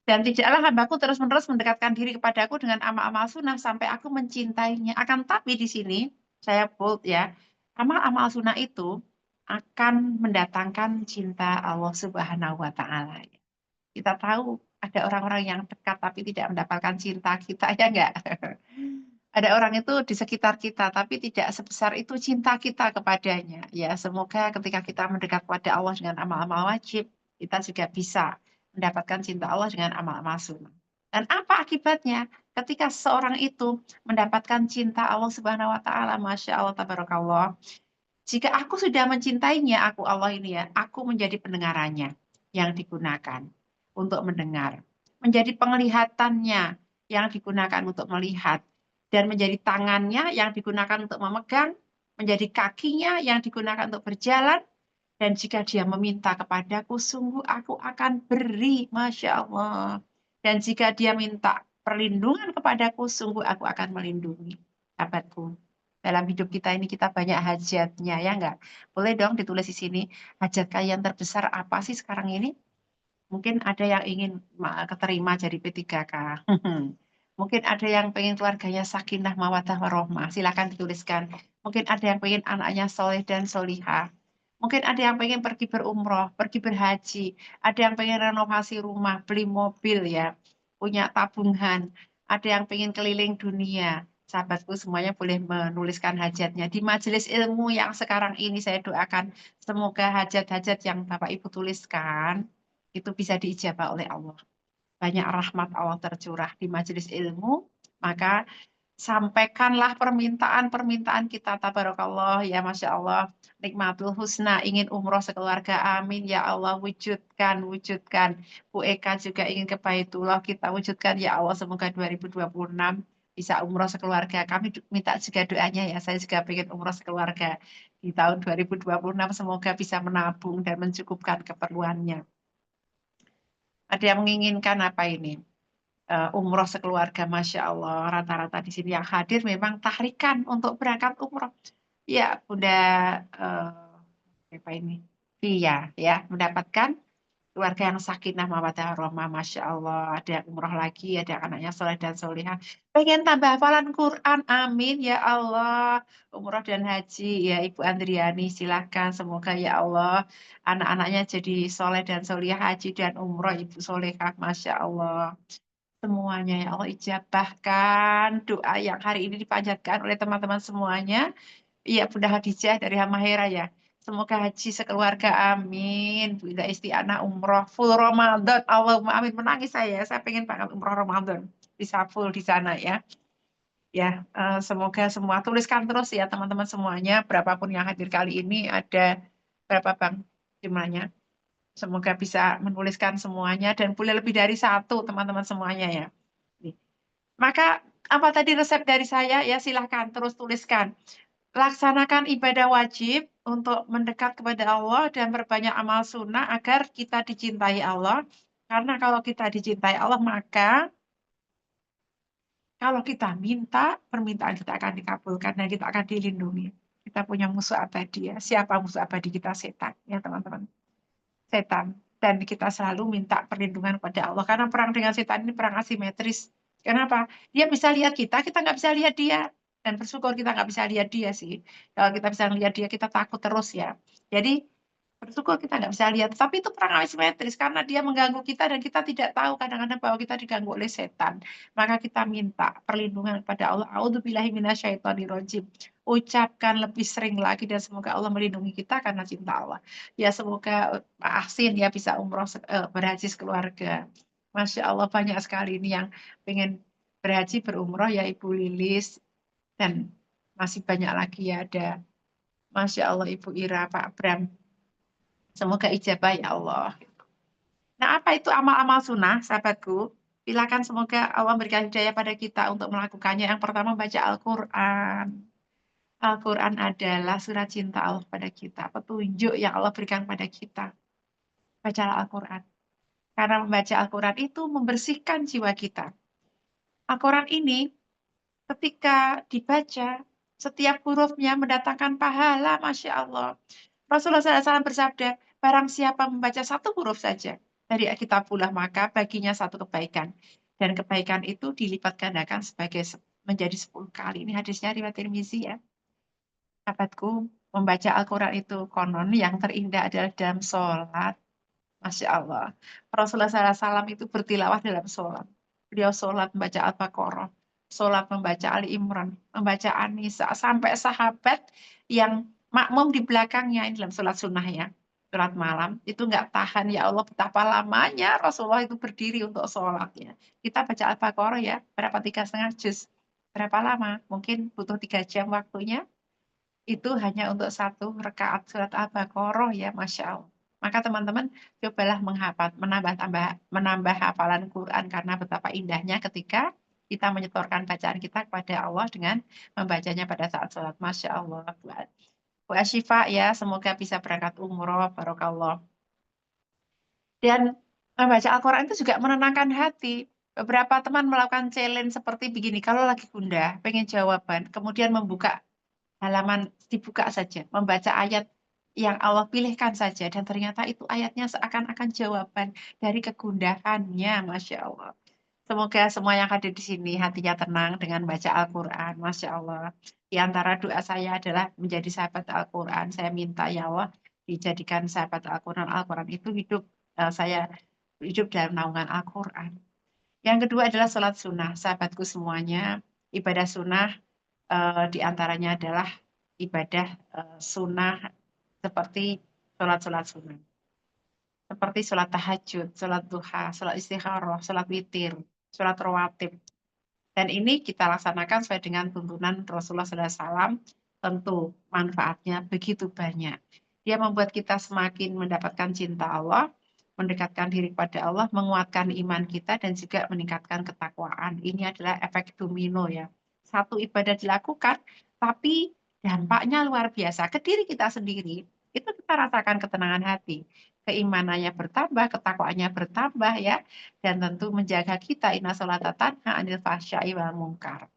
Dan tidaklah hambaku terus-menerus mendekatkan diri kepadaku dengan amal-amal sunnah sampai aku mencintainya. Akan tapi di sini saya bold ya, amal-amal sunnah itu akan mendatangkan cinta Allah Subhanahu wa Ta'ala. Kita tahu ada orang-orang yang dekat tapi tidak mendapatkan cinta kita, ya enggak? Ada orang itu di sekitar kita tapi tidak sebesar itu cinta kita kepadanya. Ya, semoga ketika kita mendekat kepada Allah dengan amal-amal wajib, kita juga bisa mendapatkan cinta Allah dengan amal-amal sunnah. Dan apa akibatnya? Ketika seorang itu mendapatkan cinta Allah Subhanahu wa Ta'ala, Masya Allah, tabarakallah. Jika aku sudah mencintainya, aku Allah ini ya, aku menjadi pendengarannya yang digunakan untuk mendengar, menjadi penglihatannya yang digunakan untuk melihat, dan menjadi tangannya yang digunakan untuk memegang, menjadi kakinya yang digunakan untuk berjalan, dan jika dia meminta kepadaku, sungguh aku akan beri, Masya Allah. Dan jika dia minta perlindungan kepadaku, sungguh aku akan melindungi. Sahabatku, dalam hidup kita ini kita banyak hajatnya, ya enggak? Boleh dong ditulis di sini, hajat kalian terbesar apa sih sekarang ini? Mungkin ada yang ingin keterima jadi P3K. Mungkin ada yang pengen keluarganya sakinah, mawaddah, warohmah. Silakan dituliskan. Mungkin ada yang pengen anaknya soleh dan solihah. Mungkin ada yang pengen pergi berumroh, pergi berhaji. Ada yang pengen renovasi rumah, beli mobil ya, punya tabungan. Ada yang pengen keliling dunia. Sahabatku semuanya boleh menuliskan hajatnya. Di majelis ilmu yang sekarang ini saya doakan semoga hajat-hajat yang Bapak Ibu tuliskan itu bisa diijabah oleh Allah. Banyak rahmat Allah tercurah di majelis ilmu, maka sampaikanlah permintaan-permintaan kita, tabarakallah, ya Masya Allah, nikmatul husna, ingin umroh sekeluarga, amin, ya Allah, wujudkan, wujudkan. Bu Eka juga ingin ke Baitullah, kita wujudkan, ya Allah, semoga 2026 bisa umroh sekeluarga. Kami minta juga doanya ya, saya juga ingin umroh sekeluarga di tahun 2026, semoga bisa menabung dan mencukupkan keperluannya. Ada yang menginginkan apa ini? Umroh sekeluarga, Masya Allah, rata-rata di sini yang hadir memang tahrikan untuk berangkat umroh. Ya, Bunda apa ini? Iya, ya, mendapatkan keluarga yang sakinah mawaddah warahmah, Masya Allah. Ada yang umroh lagi, ada yang anaknya soleh dan solehah. Pengen tambah hafalan Quran, amin ya Allah. Umroh dan haji, ya Ibu Andriani, silahkan. Semoga ya Allah anak-anaknya jadi soleh dan solehah, haji dan umroh, Ibu solehah, Masya Allah. Semuanya ya Allah ijabahkan doa yang hari ini dipanjatkan oleh teman-teman semuanya. Iya, Bunda Khadijah dari Halmahera ya. Semoga haji sekeluarga, amin. Bunda Istiana umroh full Ramadan, Allahumma amin. Menangis saya pengen banget umroh Ramadan. Bisa full di sana ya. Ya, semoga semua tuliskan terus ya teman-teman semuanya. Berapapun yang hadir kali ini ada berapa Bang jumlahnya. Semoga bisa menuliskan semuanya dan boleh lebih dari satu teman-teman semuanya ya. Maka apa tadi resep dari saya ya silahkan terus tuliskan. Laksanakan ibadah wajib untuk mendekat kepada Allah dan berbanyak amal sunnah agar kita dicintai Allah. Karena kalau kita dicintai Allah maka kalau kita minta permintaan kita akan dikabulkan dan kita akan dilindungi. Kita punya musuh abadi ya. Siapa musuh abadi kita? Setan ya teman-teman. Setan. Dan kita selalu minta perlindungan kepada Allah. Karena perang dengan setan ini perang asimetris. Kenapa? Dia bisa lihat kita nggak bisa lihat dia. Dan bersyukur kita nggak bisa lihat dia sih. Kalau kita bisa lihat dia, kita takut terus ya. Jadi bersyukur kita nggak bisa lihat. Tapi itu perang asimetris. Karena dia mengganggu kita dan kita tidak tahu kadang-kadang bahwa kita diganggu oleh setan. Maka kita minta perlindungan kepada Allah. A'udzubillahi minasyaitonirrajim. Ucapkan lebih sering lagi dan semoga Allah melindungi kita karena cinta Allah. Ya semoga Pak Ahsin ya bisa umroh berhaji sekeluarga. Masya Allah banyak sekali ini yang pengen berhaji berumroh ya Ibu Lilis dan masih banyak lagi ya ada Masya Allah Ibu Ira, Pak Bram. Semoga ijabah ya Allah. Nah apa itu amal-amal sunnah sahabatku? Silakan semoga Allah berikan hidayah pada kita untuk melakukannya. Yang pertama baca Al-Quran. Al-Quran adalah surat cinta Allah pada kita, petunjuk yang Allah berikan pada kita. Bacalah Al-Quran. Karena membaca Al-Quran itu membersihkan jiwa kita. Al-Quran ini ketika dibaca, setiap hurufnya mendatangkan pahala, Masya Allah. Rasulullah SAW bersabda, barang siapa membaca satu huruf saja dari kitabullah, maka baginya satu kebaikan. Dan kebaikan itu dilipat gandakan menjadi 10 kali. Ini hadisnya riwayat Tirmizi ya. Sahabatku, membaca Al-Quran itu konon yang terindah adalah dalam sholat. Masya Allah. Rasulullah SAW itu bertilawah dalam sholat. Beliau sholat membaca Al-Baqarah, sholat membaca Ali Imran, membaca An-Nisa, sampai sahabat yang makmum di belakangnya, ini dalam sholat sunnah ya, sholat malam, itu nggak tahan, ya Allah betapa lamanya Rasulullah itu berdiri untuk sholat ya. Kita baca Al-Baqarah ya, berapa 3,5 juz, berapa lama? Mungkin butuh 3 jam waktunya, itu hanya untuk 1 rakaat surat Al-Baqarah ya, Masya Allah. Maka teman-teman cobalah menambah hafalan Quran, karena betapa indahnya ketika kita menyetorkan bacaan kita kepada Allah dengan membacanya pada saat sholat. Masya Allah. Bu Asyifa ya, semoga bisa berangkat umroh, barokallah. Dan membaca Al-Quran itu juga menenangkan hati. Beberapa teman melakukan challenge seperti begini, kalau lagi gundah, pengen jawaban, kemudian membuka halaman, dibuka saja, membaca ayat yang Allah pilihkan saja, dan ternyata itu ayatnya seakan-akan jawaban dari kegundahannya, Masya Allah. Semoga semua yang hadir di sini hatinya tenang dengan baca Al-Quran, Masya Allah. Di antara doa saya adalah menjadi sahabat Al-Quran. Saya minta ya Allah dijadikan sahabat Al-Quran. Al-Quran itu saya hidup dalam naungan Al-Quran. Yang kedua adalah sholat sunnah. Sahabatku semuanya, ibadah sunnah di antaranya adalah ibadah sunnah seperti sholat sunnah. Seperti sholat tahajud, sholat duha, sholat istikharah, sholat witir, sholat rawatib. Dan ini kita laksanakan sesuai dengan tuntunan Rasulullah SAW. Tentu manfaatnya begitu banyak. Dia membuat kita semakin mendapatkan cinta Allah, mendekatkan diri kepada Allah, menguatkan iman kita, dan juga meningkatkan ketakwaan. Ini adalah efek domino ya. Satu ibadah dilakukan, tapi dampaknya luar biasa. Ke diri kita sendiri, itu kita rasakan ketenangan hati. Keimanannya bertambah, ketakwaannya bertambah ya. Dan tentu menjaga kita, inna sholata tanha 'anil fahsya'i wal munkar.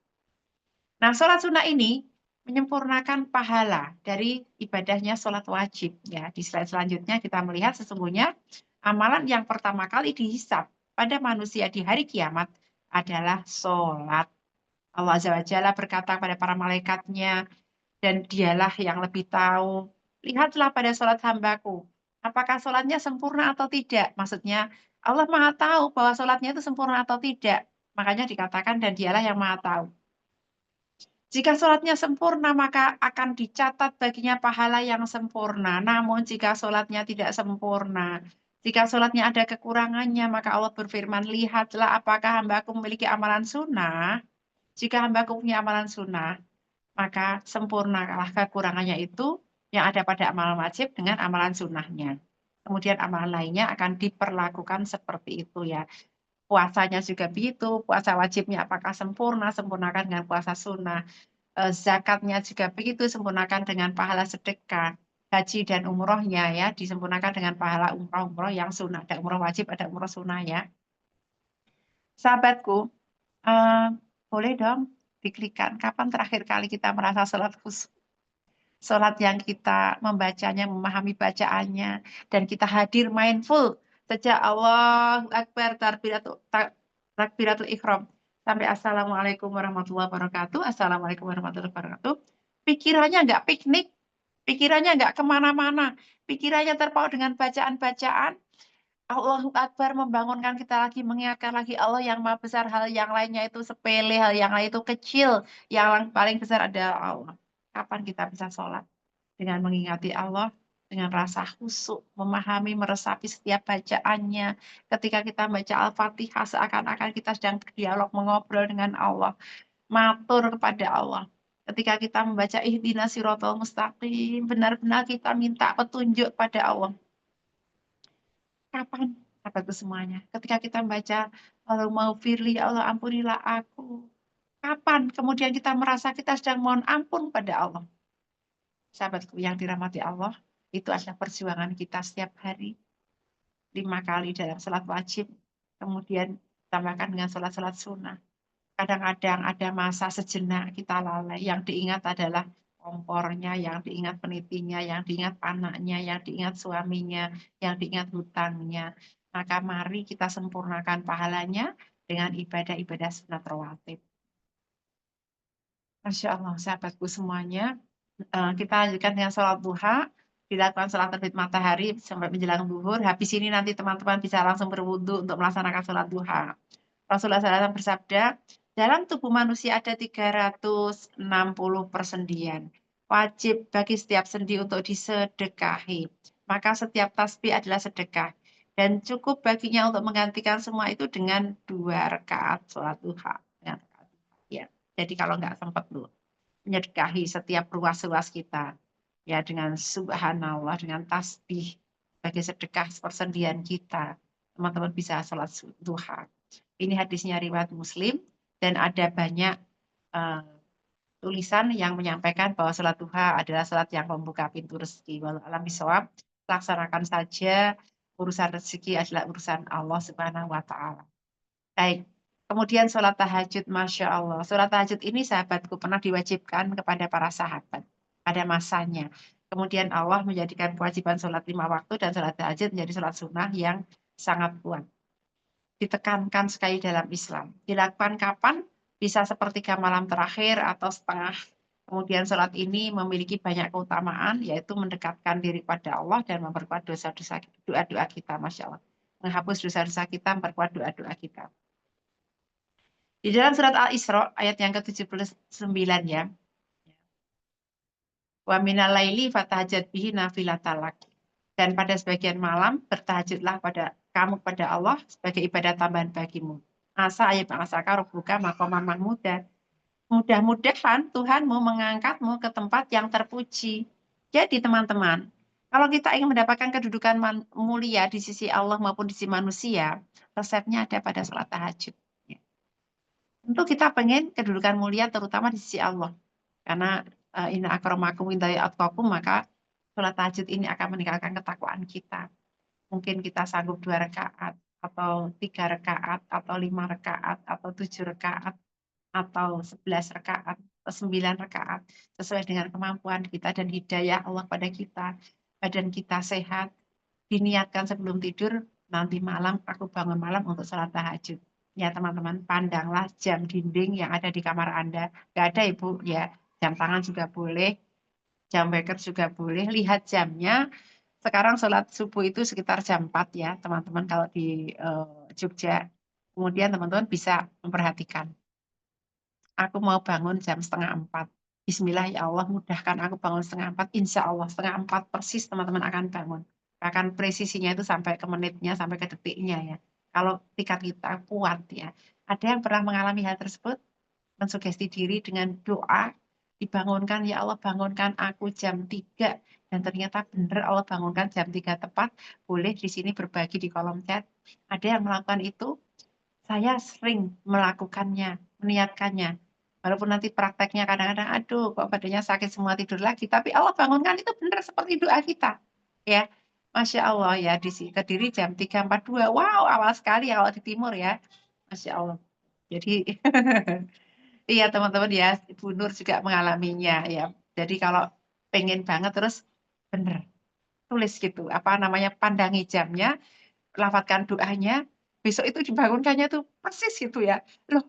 Nah, sholat sunnah ini menyempurnakan pahala dari ibadahnya sholat wajib. Ya, di slide selanjutnya kita melihat sesungguhnya amalan yang pertama kali dihisab pada manusia di hari kiamat adalah sholat. Allah Azza wa Jalla berkata pada para malaikatnya, dan dialah yang lebih tahu. Lihatlah pada sholat hambaku, apakah sholatnya sempurna atau tidak. Maksudnya Allah Maha tahu bahwa sholatnya itu sempurna atau tidak. Makanya dikatakan dan dialah yang Maha tahu. Jika sholatnya sempurna, maka akan dicatat baginya pahala yang sempurna. Namun jika sholatnya tidak sempurna, jika sholatnya ada kekurangannya, maka Allah berfirman, lihatlah apakah hambaku memiliki amalan sunnah. Jika hambaku punya amalan sunnah, maka sempurnalah kekurangannya itu yang ada pada amalan wajib dengan amalan sunnahnya. Kemudian amalan lainnya akan diperlakukan seperti itu ya. Puasanya juga begitu, puasa wajibnya apakah sempurna, sempurnakan dengan puasa sunnah. Zakatnya juga begitu, sempurnakan dengan pahala sedekah. Haji dan umrohnya ya, disempurnakan dengan pahala umroh yang sunnah. Ada umroh wajib, ada umroh sunnah ya. Sahabatku, boleh dong diklikkan kapan terakhir kali kita merasa sholat khusyuk. Sholat yang kita membacanya, memahami bacaannya, dan kita hadir mindful sejak Allahu Akbar, takbiratul ihram sampai Assalamualaikum warahmatullahi wabarakatuh, Assalamualaikum warahmatullahi wabarakatuh. Pikirannya nggak piknik, pikirannya nggak kemana-mana, pikirannya terpaut dengan bacaan-bacaan. Allahu Akbar membangunkan kita lagi, mengingatkan lagi Allah yang Maha Besar, hal yang lainnya itu sepele, hal yang lain itu kecil, yang paling besar adalah Allah. Kapan kita bisa sholat? Dengan mengingati Allah, dengan rasa khusyuk, memahami, meresapi setiap bacaannya. Ketika kita baca Al-Fatihah, seakan-akan kita sedang berdialog, mengobrol dengan Allah, matur kepada Allah. Ketika kita membaca Ihdinas Shiratal Mustaqim, benar-benar kita minta petunjuk pada Allah. Kapan? Sahabatku semuanya. Ketika kita membaca Allahumma ghfirli, Allah ampunilah aku. Kapan kemudian kita merasa kita sedang mohon ampun pada Allah? Sahabatku yang dirahmati Allah, itu adalah perjuangan kita setiap hari. 5 kali dalam sholat wajib, kemudian tambahkan dengan sholat-sholat sunnah. Kadang-kadang ada masa sejenak kita lalai, yang diingat adalah kompornya, yang diingat penitinya, yang diingat anaknya, yang diingat suaminya, yang diingat hutangnya. Maka mari kita sempurnakan pahalanya dengan ibadah-ibadah sunat rawatib. Masya Allah, sahabatku semuanya, kita lanjutkan dengan sholat duha, dilakukan sholat terbit matahari sampai menjelang zuhur. Habis ini nanti teman-teman bisa langsung berwudu untuk melaksanakan sholat duha. Rasulullah SAW bersabda, dalam tubuh manusia ada 360 persendian. Wajib bagi setiap sendi untuk disedekahi. Maka setiap tasbih adalah sedekah. Dan cukup baginya untuk menggantikan semua itu dengan 2 rakaat sholat duha. Ya. Jadi kalau nggak sempat loh, menyedekahi setiap ruas-ruas kita. Ya dengan subhanallah, dengan tasbih sebagai sedekah persendian kita. Teman-teman bisa sholat duha. Ini hadisnya riwayat Muslim dan ada banyak tulisan yang menyampaikan bahwa sholat duha adalah sholat yang membuka pintu rezeki. Walau alam bisawab, laksanakan saja, urusan rezeki adalah urusan Allah Subhanahu wa Ta'ala. Baik. Kemudian sholat tahajud, Masya Allah. Sholat tahajud ini sahabatku pernah diwajibkan kepada para sahabat pada masanya. Kemudian Allah menjadikan kewajiban sholat 5 waktu dan sholat tahajud menjadi sholat sunnah yang sangat kuat. Ditekankan sekali dalam Islam. Dilakukan kapan? Bisa sepertiga malam terakhir atau setengah. Kemudian sholat ini memiliki banyak keutamaan, yaitu mendekatkan diri pada Allah dan memperkuat doa-doa kita, Masya Allah. Menghapus dosa-dosa kita, memperkuat doa-doa kita. Di dalam surat Al-Isra ayat yang ke-79 ya. Wa minal laili fatahajjat bihi nafilatan lak. Dan pada sebagian malam bertahajudlah kamu kepada Allah sebagai ibadah tambahan bagimu. Asa ayat asaka rabbuka maqaman mahmuda. Mudah-mudahan Tuhanmu mengangkatmu ke tempat yang terpuji. Jadi teman-teman, kalau kita ingin mendapatkan kedudukan mulia di sisi Allah maupun di sisi manusia, resepnya ada pada salat tahajud. Tentu kita pengen kedudukan mulia terutama di sisi Allah. Karena inna akramakum indallahi atqakum, maka sholat tahajud ini akan meningkatkan ketakwaan kita. Mungkin kita sanggup 2 rakaat, atau 3 rakaat, atau 5 rakaat, atau 7 rakaat, atau 11 rakaat, atau 9 rakaat. Sesuai dengan kemampuan kita dan hidayah Allah pada kita. Badan kita sehat, diniatkan sebelum tidur, nanti malam aku bangun malam untuk sholat tahajud. Ya teman-teman, pandanglah jam dinding yang ada di kamar Anda. Nggak ada Ibu, ya. Jam tangan juga boleh, jam waker juga boleh. Lihat jamnya, sekarang sholat subuh itu sekitar jam 4 ya teman-teman kalau di Jogja. Kemudian teman-teman bisa memperhatikan. Aku mau bangun jam 3:30. Bismillah ya Allah, mudahkan aku bangun 3:30. Insya Allah 3:30 persis teman-teman akan bangun. Bahkan presisinya itu sampai ke menitnya, sampai ke detiknya ya. Kalau tingkat kita kuat ya. Ada yang pernah mengalami hal tersebut? Mensugesti diri dengan doa, dibangunkan, ya Allah bangunkan aku jam 3. Dan ternyata benar Allah bangunkan jam 3 tepat. Boleh di sini berbagi di kolom chat. Ada yang melakukan itu? Saya sering melakukannya, meniatkannya. Walaupun nanti prakteknya kadang-kadang, aduh kok badannya sakit semua tidur lagi. Tapi Allah bangunkan itu benar seperti doa kita. Ya, Masya Allah ya, di Kediri jam 3.42. Wow, awal sekali ya kalau di timur ya. Masya Allah. Jadi, iya teman-teman ya, Ibu Nur juga mengalaminya ya. Jadi kalau pengen banget terus bener, tulis gitu, apa namanya, pandangi jamnya, lafadzkan doanya, besok itu dibangunkannya tuh persis gitu ya. Loh,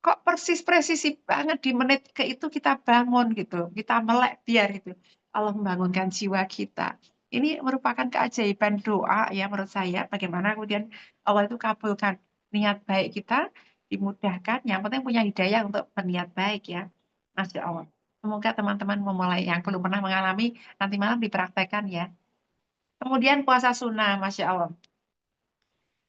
kok persis presisi banget di menit ke itu kita bangun gitu, kita melek biar gitu. Allah membangunkan jiwa kita. Ini merupakan keajaiban doa ya menurut saya. Bagaimana kemudian Allah itu kabulkan niat baik kita, dimudahkan. Yang penting punya hidayah untuk berniat baik ya. Masya Allah. Semoga teman-teman memulai yang belum pernah mengalami nanti malam dipraktekkan ya. Kemudian puasa sunnah, Masya Allah.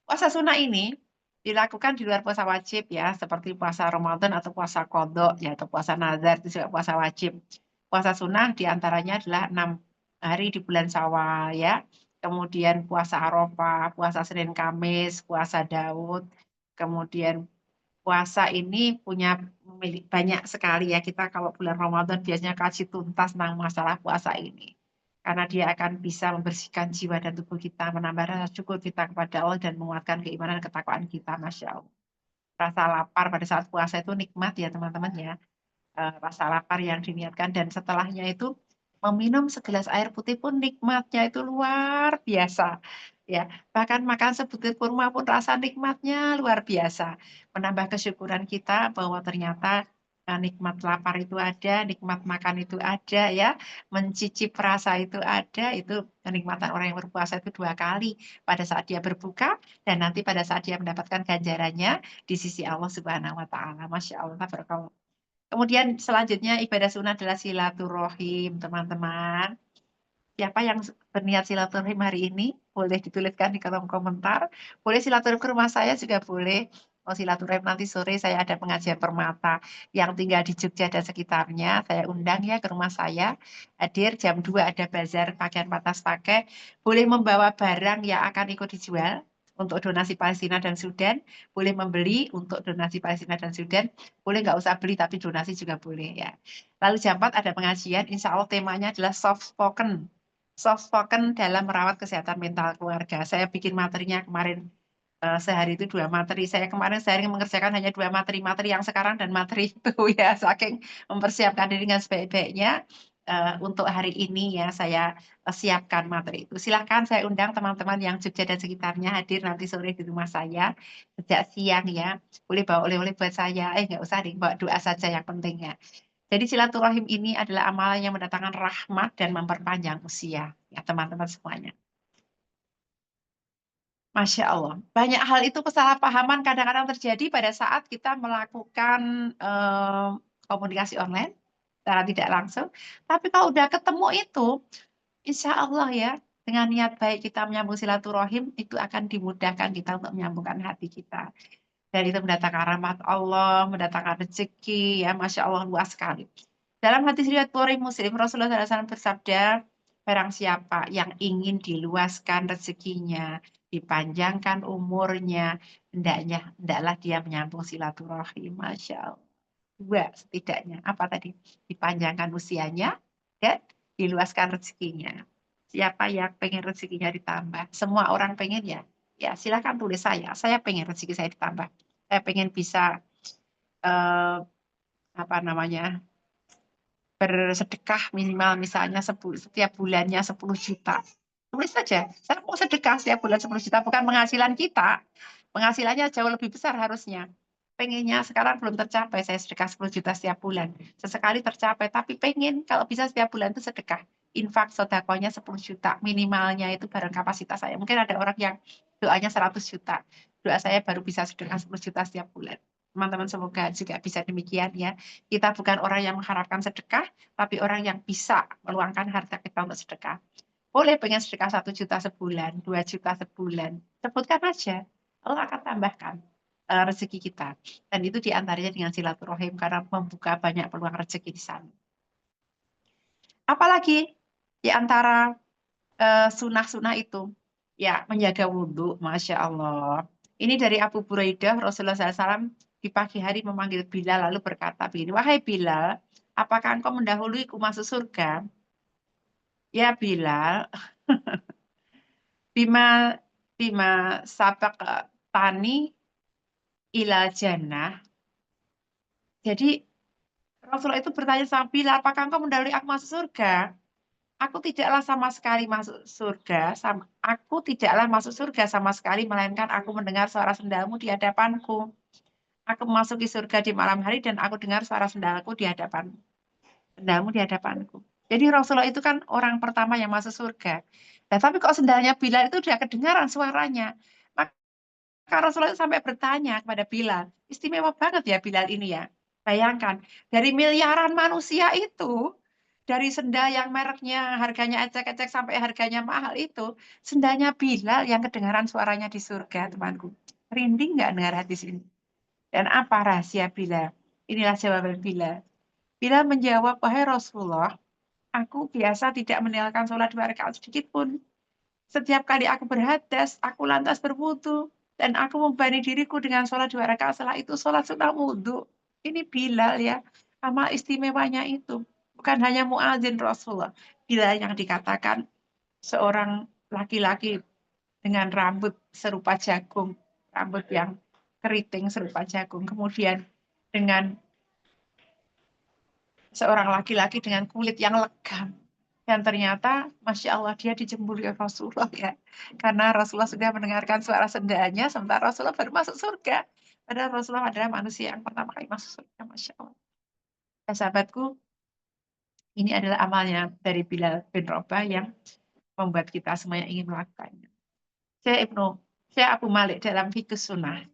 Puasa sunnah ini dilakukan di luar puasa wajib ya, seperti puasa Ramadan atau puasa qadha ya, atau puasa nazar itu juga puasa wajib. Puasa sunnah diantaranya adalah 6 hari di bulan Syawal ya. Kemudian puasa Arafah, puasa Senin Kamis, puasa Daud. Kemudian puasa ini punya banyak sekali ya, kita kalau bulan Ramadan biasanya kaji tuntas tentang masalah puasa ini. Karena dia akan bisa membersihkan jiwa dan tubuh kita, menambah rasa syukur kita kepada Allah dan menguatkan keimanan dan ketakwaan kita, Masya Allah. Rasa lapar pada saat puasa itu nikmat ya teman-teman ya. Rasa lapar yang diniatkan dan setelahnya itu Meminum segelas air putih pun nikmatnya itu luar biasa. Ya, bahkan makan sebutir kurma pun rasa nikmatnya luar biasa. Menambah kesyukuran kita bahwa ternyata nikmat lapar itu ada, nikmat makan itu ada ya, mencicip rasa itu ada, itu kenikmatan orang yang berpuasa itu 2 kali, pada saat dia berbuka dan nanti pada saat dia mendapatkan ganjarannya di sisi Allah Subhanahu wa taala. Masya Allah, tabarakallah. Kemudian selanjutnya ibadah sunnah adalah silaturahim, teman-teman. Siapa yang berniat silaturahim hari ini? Boleh dituliskan di kolom komentar. Boleh silaturahim ke rumah saya juga boleh. Mau silaturahim nanti sore saya ada pengajian permata yang tinggal di Jogja dan sekitarnya. Saya undang ya ke rumah saya. Hadir jam 2 ada bazar pakaian patas pakai. Boleh membawa barang yang akan ikut dijual untuk donasi Palestina dan Sudan. Boleh membeli untuk donasi Palestina dan Sudan. Boleh nggak usah beli tapi donasi juga boleh ya. Lalu jam 4 ada pengajian. Insya Allah temanya adalah soft spoken. Soft spoken dalam merawat kesehatan mental keluarga. Saya bikin materinya kemarin sehari itu 2 materi. Saya kemarin sehari mengerjakan hanya 2 materi yang sekarang dan materi itu ya, saking mempersiapkan diri dengan sebaik-baiknya. Untuk hari ini ya saya siapkan materi itu. Silahkan saya undang teman-teman yang Jogja dan sekitarnya hadir nanti sore di rumah saya sejak siang ya. Boleh bawa oleh-oleh buat saya. Nggak usah deh, bawa doa saja yang penting ya. Jadi silaturahim ini adalah amalan yang mendatangkan rahmat dan memperpanjang usia ya teman-teman semuanya. Masya Allah. Banyak hal itu kesalahpahaman kadang-kadang terjadi pada saat kita melakukan komunikasi online secara tidak langsung. Tapi kalau udah ketemu itu, insya Allah ya, dengan niat baik kita menyambung silaturahim, itu akan dimudahkan kita untuk menyambungkan hati kita. Dan itu mendatangkan rahmat Allah, mendatangkan rezeki, ya Masya Allah luas sekali. Dalam hadis riwayat Bukhari Muslim, Rasulullah SAW bersabda, barang siapa yang ingin diluaskan rezekinya, dipanjangkan umurnya, hendaklah dia menyambung silaturahim. Masya Allah. 2 setidaknya. Apa tadi? Dipanjangkan usianya dan diluaskan rezekinya. Siapa yang pengen rezekinya ditambah? Semua orang pengen ya. Ya silakan tulis saya. Saya pengen rezeki saya ditambah. Saya pengen bisa apa namanya? Bersedekah minimal misalnya setiap bulannya 10 juta. Tulis saja, saya mau sedekah setiap bulan 10 juta, bukan penghasilan kita. Penghasilannya jauh lebih besar harusnya. Pengennya sekarang belum tercapai, saya sedekah 10 juta setiap bulan. Sesekali tercapai, tapi pengen kalau bisa setiap bulan itu sedekah. Infak sodakonya 10 juta, minimalnya itu barang kapasitas saya. Mungkin ada orang yang doanya 100 juta. Doa saya baru bisa sedekah 10 juta setiap bulan. Teman-teman semoga juga bisa demikian ya. Kita bukan orang yang mengharapkan sedekah, tapi orang yang bisa meluangkan harta kita untuk sedekah. Boleh pengen sedekah 1 juta sebulan, 2 juta sebulan. Sebutkan aja, Allah akan tambahkan rezeki kita. Dan itu diantaranya dengan silaturahim karena membuka banyak peluang rezeki di sana. Apalagi di antara sunnah-sunnah itu, ya menjaga wudhu, Masya Allah. Ini dari Abu Buraidah, Rasulullah SAW di pagi hari memanggil Bilal lalu berkata begini, wahai Bilal, apakah engkau mendahuluiku masuk surga? Ya Bilal, bima sabak tani ila jannah. Jadi Rasulullah itu bertanya sama Bilal, apakah engkau mendahului aku masuk surga? Aku tidaklah sama sekali masuk surga, aku tidaklah masuk surga sama sekali, melainkan aku mendengar suara sendalmu di hadapanku. Aku memasuki surga di malam hari dan aku dengar suara sendalmu di hadapanku. Jadi Rasulullah itu kan orang pertama yang masuk surga. Nah, tapi kok sendalnya Bilal itu udah kedengaran suaranya. Maka Rasulullah itu sampai bertanya kepada Bilal, istimewa banget ya Bilal ini ya. Bayangkan, dari miliaran manusia itu, dari sendal yang mereknya harganya ecek-ecek sampai harganya mahal itu, sendalnya Bilal yang kedengaran suaranya di surga, temanku. Rinding nggak dengar hadis ini? Dan apa rahasia Bilal? Inilah jawaban Bilal. Bilal menjawab, wahai Rasulullah, aku biasa tidak meninggalkan sholat 2 rakaat sedikit pun. Setiap kali aku berhadas, aku lantas berwudu. Dan aku membebani diriku dengan sholat 2 rakaat. Setelah itu sholat sunnah wudu. Ini Bilal ya. Amal istimewanya itu. Bukan hanya muadzin Rasulullah. Bilal yang dikatakan seorang laki-laki dengan rambut serupa jagung. Rambut yang keriting serupa jagung. Kemudian dengan seorang laki-laki dengan kulit yang legam. Dan ternyata, Masya Allah, dia dijemburi oleh Rasulullah ya. Karena Rasulullah sudah mendengarkan suara sendanya, sementara Rasulullah baru masuk surga. Padahal Rasulullah adalah manusia yang pertama kali masuk surga, Masya Allah. Ya, sahabatku, ini adalah amalnya dari Bilal bin Rabah yang membuat kita semua yang ingin melakukannya. Syekh Abu Malik dalam Fiqh Sunnah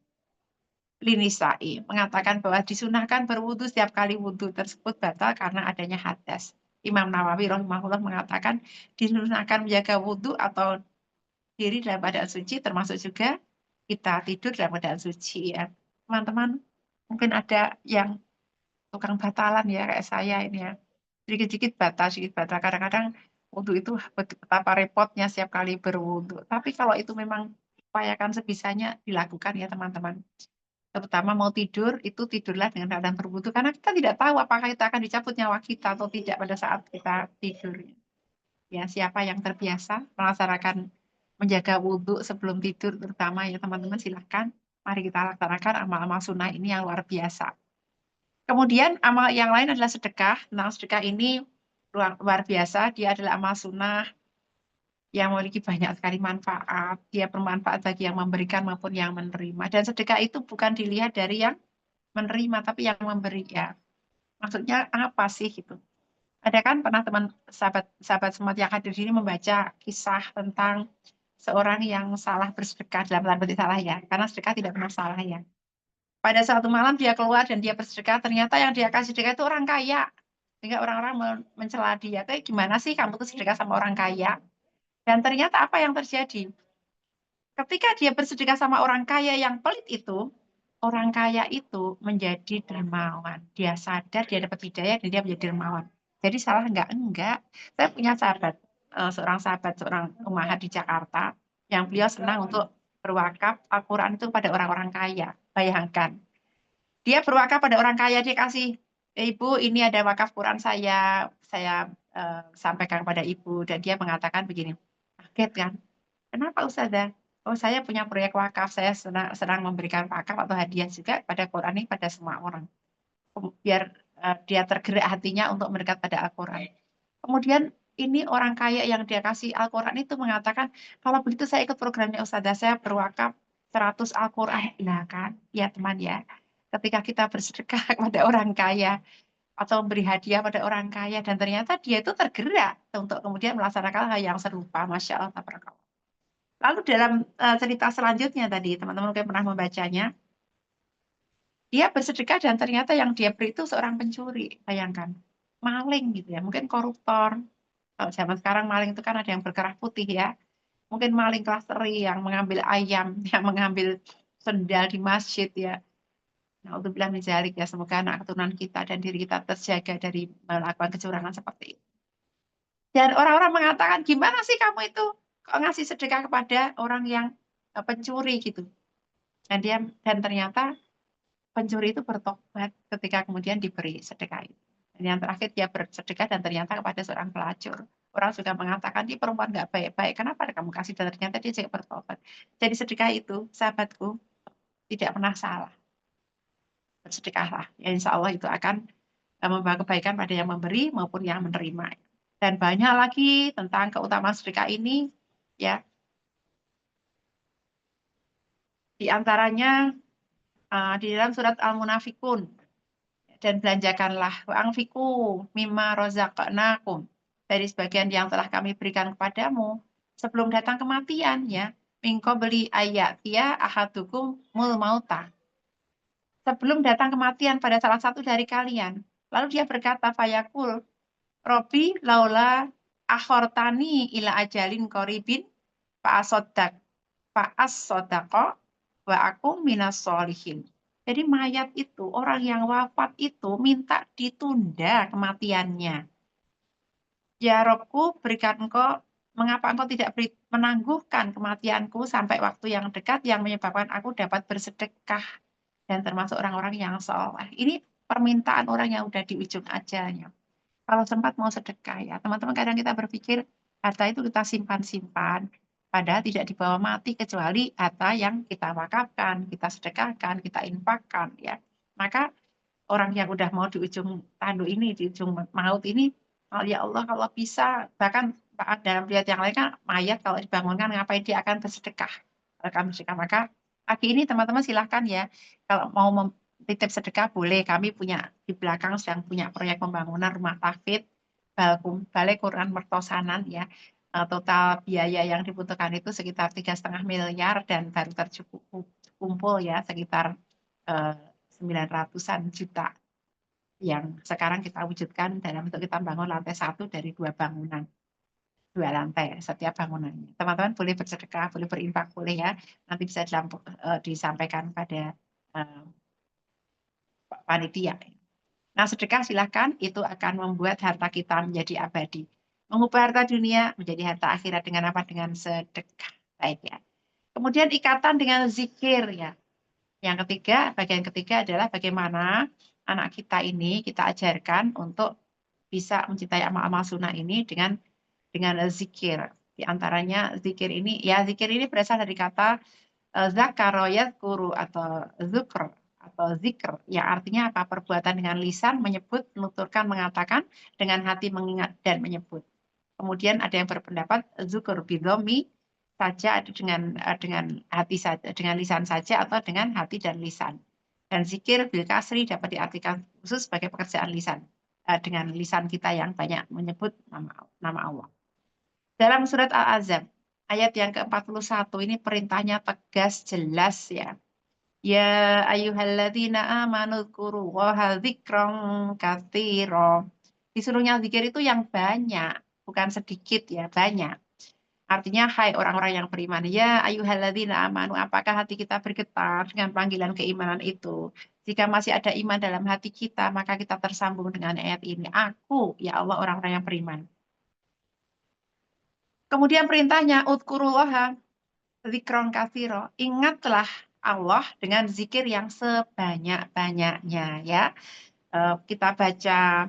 Linisai mengatakan bahwa disunahkan berwudu setiap kali wudu tersebut batal karena adanya hadas. Imam Nawawi rahimahullah mengatakan disunahkan menjaga wudu atau diri dalam keadaan suci, termasuk juga kita tidur dalam keadaan suci ya. Teman-teman, mungkin ada yang tukang batalan ya kayak saya ini ya. Sedikit-sedikit batal, sedikit batal. Kadang-kadang wudu itu betapa repotnya setiap kali berwudu. Tapi kalau itu memang upayakan sebisanya dilakukan ya teman-teman. Terutama mau tidur, itu tidurlah dengan keadaan berwudu. Karena kita tidak tahu apakah kita akan dicabut nyawa kita atau tidak pada saat kita tidur. Ya, siapa yang terbiasa melaksanakan menjaga wudhu sebelum tidur, terutama ya teman-teman silahkan. Mari kita laksanakan amal-amal sunnah ini yang luar biasa. Kemudian amal yang lain adalah sedekah. Nah, sedekah ini luar biasa. Dia adalah amal sunnah yang memiliki banyak sekali manfaat. Dia bermanfaat bagi yang memberikan maupun yang menerima. Dan sedekah itu bukan dilihat dari yang menerima, tapi yang memberi ya. Maksudnya apa sih itu? Ada kan pernah teman sahabat semua yang hadir di sini membaca kisah tentang seorang yang salah bersedekah, dalam tanda petik salah ya, karena sedekah tidak pernah salah ya. Pada suatu malam dia keluar dan dia bersedekah, ternyata yang dia kasih sedekah itu orang kaya. Sehingga orang-orang mencela dia, kayak gimana sih kamu tuh sedekah sama orang kaya? Dan ternyata apa yang terjadi? Ketika dia bersedekah sama orang kaya yang pelit itu, orang kaya itu menjadi dermawan. Dia sadar, dia dapat hidayah, dan dia menjadi dermawan. Jadi salah enggak? Enggak. Saya punya seorang umahat di Jakarta, yang beliau senang untuk berwakaf Al-Quran itu pada orang-orang kaya. Bayangkan. Dia berwakaf pada orang kaya, dia kasih, Ibu, ini ada wakaf Quran saya sampaikan kepada Ibu. Dan dia mengatakan begini, kaget kan? Kenapa Ustazah? Oh, saya punya proyek wakaf, saya senang memberikan wakaf atau hadiah juga pada Quran ini pada semua orang. Biar dia tergerak hatinya untuk mendekat pada Al-Quran. Kemudian ini orang kaya yang dia kasih Al-Quran itu mengatakan, kalau begitu saya ikut programnya Ustazah, saya berwakaf 100 Al-Quran. Nah kan, ya teman ya, ketika kita bersedekah kepada orang kaya, atau memberi hadiah pada orang kaya, dan ternyata dia itu tergerak untuk kemudian melaksanakan hal yang serupa. Masya Allah, tabarakallah. Lalu dalam cerita selanjutnya tadi, teman-teman mungkin pernah membacanya, dia bersedekah dan ternyata yang dia beri itu seorang pencuri. Bayangkan, maling gitu ya, mungkin koruptor. Kalau zaman sekarang maling itu kan ada yang berkerah putih ya. Mungkin maling kelas teri yang mengambil ayam, yang mengambil sendal di masjid ya. Na'udzubillah min dzalik ya, semoga anak keturunan kita dan diri kita terjaga dari melakukan kecurangan seperti itu. Dan orang-orang mengatakan, gimana sih kamu itu kok ngasih sedekah kepada orang yang pencuri gitu. Dan ternyata pencuri itu bertobat ketika kemudian diberi sedekah itu. Dan yang terakhir dia bersedekah dan ternyata kepada seorang pelacur. Orang sudah mengatakan, dia perempuan nggak baik-baik, kenapa kamu kasih? Dan ternyata dia juga bertobat. Jadi sedekah itu, sahabatku, tidak pernah salah. Bersedekahlah. Ya, insya Allah itu akan membawa kebaikan pada yang memberi maupun yang menerima. Dan banyak lagi tentang keutamaan sedekah ini, ya. Di antaranya di dalam surat Al-Munafikun, dan belanjakanlah wa'anfiqu mimma razaqnakum, dari sebagian yang telah kami berikan kepadamu sebelum datang kematian ya, min qabli ayatiya ahadukum mul mauta, sebelum datang kematian pada salah satu dari kalian. Lalu dia berkata, fayaqul Robi laula akhortani ila ajalin koribin fa'as-sodaqa wa aku minas solihin. Jadi mayat itu, orang yang wafat itu minta ditunda kematiannya. Ya Robku, berikan engkau, mengapa engkau tidak menangguhkan kematianku sampai waktu yang dekat yang menyebabkan aku dapat bersedekah dan termasuk orang-orang yang soleh. Ini permintaan orang yang udah di ujung ajalnya. Kalau sempat mau sedekah ya, teman-teman kadang kita berpikir harta itu kita simpan-simpan, padahal tidak dibawa mati kecuali harta yang kita wakafkan, kita sedekahkan, kita infakkan ya. Maka orang yang udah mau di ujung tanduk ini, di ujung maut ini, Ya Allah kalau bisa, bahkan dalam riwayat yang lain kan mayat kalau dibangunkan ngapain dia akan bersedekah. Akan bersedekah. Maka pagi ini teman-teman silahkan ya, kalau mau titip sedekah boleh. Kami punya di belakang sedang punya proyek pembangunan rumah tahfidz, Balai Quran Mertosanan ya. Total biaya yang dibutuhkan itu sekitar 3,5 miliar dan baru terkumpul ya sekitar 900-an juta yang sekarang kita wujudkan dalam bentuk kita bangun lantai 1 dari 2 bangunan, 2 lantai setiap bangunannya. Teman-teman boleh bersedekah, boleh berinfak, boleh ya. Nanti bisa disampaikan pada panitia. Nah, sedekah silakan, itu akan membuat harta kita menjadi abadi. Mengubah harta dunia menjadi harta akhirat dengan apa? Dengan sedekah. Baik ya. Kemudian ikatan dengan zikir ya. Yang ketiga, bagian ketiga adalah bagaimana anak kita ini kita ajarkan untuk bisa mencintai amal-amal sunnah ini dengan zikir. Di antaranya zikir ini, ya zikir ini berasal dari kata zakaro yadhkuru atau zukr atau zikr, yang artinya apa? Perbuatan dengan lisan, menyebut, menuturkan, mengatakan, dengan hati mengingat dan menyebut. Kemudian ada yang berpendapat zukur bidomi saja dengan hati saja, dengan lisan saja atau dengan hati dan lisan. Dan zikir bil kasri dapat diartikan khusus sebagai pekerjaan lisan, dengan lisan kita yang banyak menyebut nama Allah. Dalam surat Al-Ahzab ayat yang ke-41 ini perintahnya tegas jelas ya. Ya ayyuhalladzina amanu dzkurullaha dzikran katsira. Disuruhnya zikir itu yang banyak, bukan sedikit ya, banyak. Artinya, hai orang-orang yang beriman, ya ayyuhalladzina amanu, apakah hati kita bergetar dengan panggilan keimanan itu? Jika masih ada iman dalam hati kita, maka kita tersambung dengan ayat ini. Aku, ya Allah, orang-orang yang beriman. Kemudian perintahnya, udkurullaha dzikron katsira. Ingatlah Allah dengan zikir yang sebanyak-banyaknya ya. Kita baca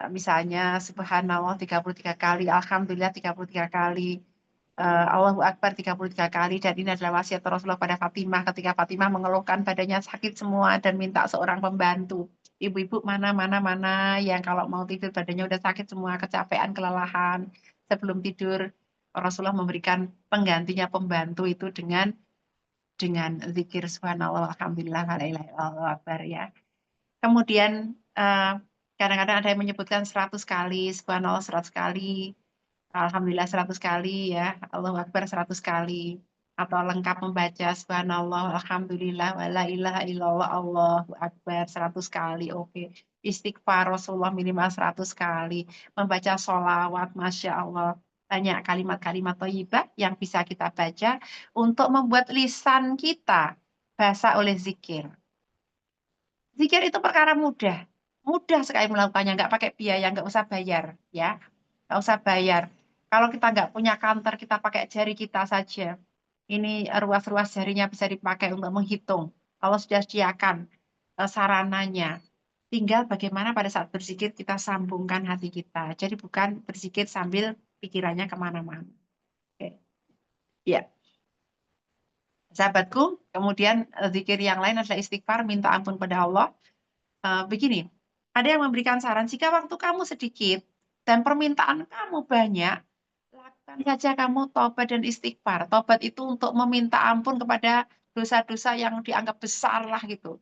misalnya subhanallah 33 kali, alhamdulillah 33 kali, Allahu Akbar 33 kali, dan ini adalah wasiat Rasulullah pada Fatimah ketika Fatimah mengeluhkan badannya sakit semua dan minta seorang pembantu. Ibu-ibu mana yang kalau mau tidur badannya udah sakit semua, kecapean, kelelahan, sebelum tidur Rasulullah memberikan penggantinya pembantu itu dengan zikir subhanallah, alhamdulillah, la ilaha illallah, akbar ya. Kemudian kadang-kadang ada yang menyebutkan 100 kali, subhanallah 100 kali, alhamdulillah 100 kali ya, Allahu Akbar 100 kali. Atau lengkap membaca subhanallah, alhamdulillah, wa la ilaha illallah, Allahu Akbar 100 kali. Oke. Istighfar Rasulullah minimal 100 kali. Membaca sholawat, Masya Allah. Banyak kalimat-kalimat thayyibah yang bisa kita baca untuk membuat lisan kita basah oleh zikir. Zikir itu perkara mudah. Mudah sekali melakukannya, nggak pakai biaya, nggak usah bayar. Ya, nggak usah bayar. Kalau kita nggak punya kantor, kita pakai jari kita saja. Ini ruas-ruas jarinya bisa dipakai untuk menghitung. Kalau sudah sediakan sarananya, tinggal bagaimana pada saat berzikir kita sambungkan hati kita. Jadi bukan berzikir sambil pikirannya kemana-mana. Oke. Ya, sahabatku, kemudian zikir yang lain adalah istighfar, minta ampun pada Allah. Begini, ada yang memberikan saran, jika waktu kamu sedikit dan permintaan kamu banyak, lakukan saja kamu tobat dan istighfar. Tobat itu untuk meminta ampun kepada dosa-dosa yang dianggap besar lah gitu.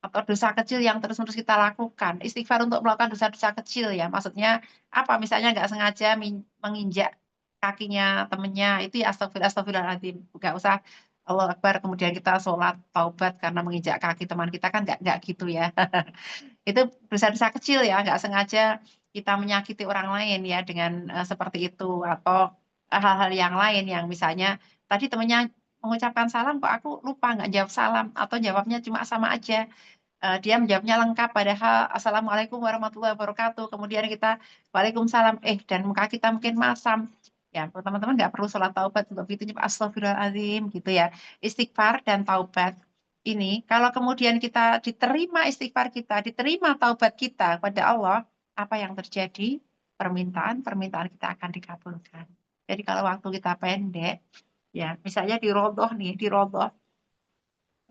Atau dosa kecil yang terus-menerus kita lakukan. Istighfar untuk melakukan dosa-dosa kecil ya. Maksudnya apa? Misalnya nggak sengaja menginjak kakinya temennya, itu ya astagfirullahaladzim. Nggak usah Allah Akbar, kemudian kita sholat, taubat karena menginjak kaki teman kita, kan nggak gitu ya. Itu dosa-dosa kecil ya, nggak sengaja kita menyakiti orang lain ya dengan seperti itu, atau hal-hal yang lain yang misalnya tadi temannya mengucapkan salam kok aku lupa nggak jawab salam, atau jawabnya cuma sama aja. Dia menjawabnya lengkap padahal assalamualaikum warahmatullahi wabarakatuh, kemudian kita waalaikumsalam, dan muka kita mungkin masam. Ya, teman-teman nggak perlu sholat taubat untuk itu, astagfirullahaladzim gitu ya. Istighfar dan taubat ini, kalau kemudian kita diterima istighfar kita, diterima taubat kita kepada Allah, apa yang terjadi? Permintaan kita akan dikabulkan. Jadi kalau waktu kita pendek, ya misalnya di rodoh,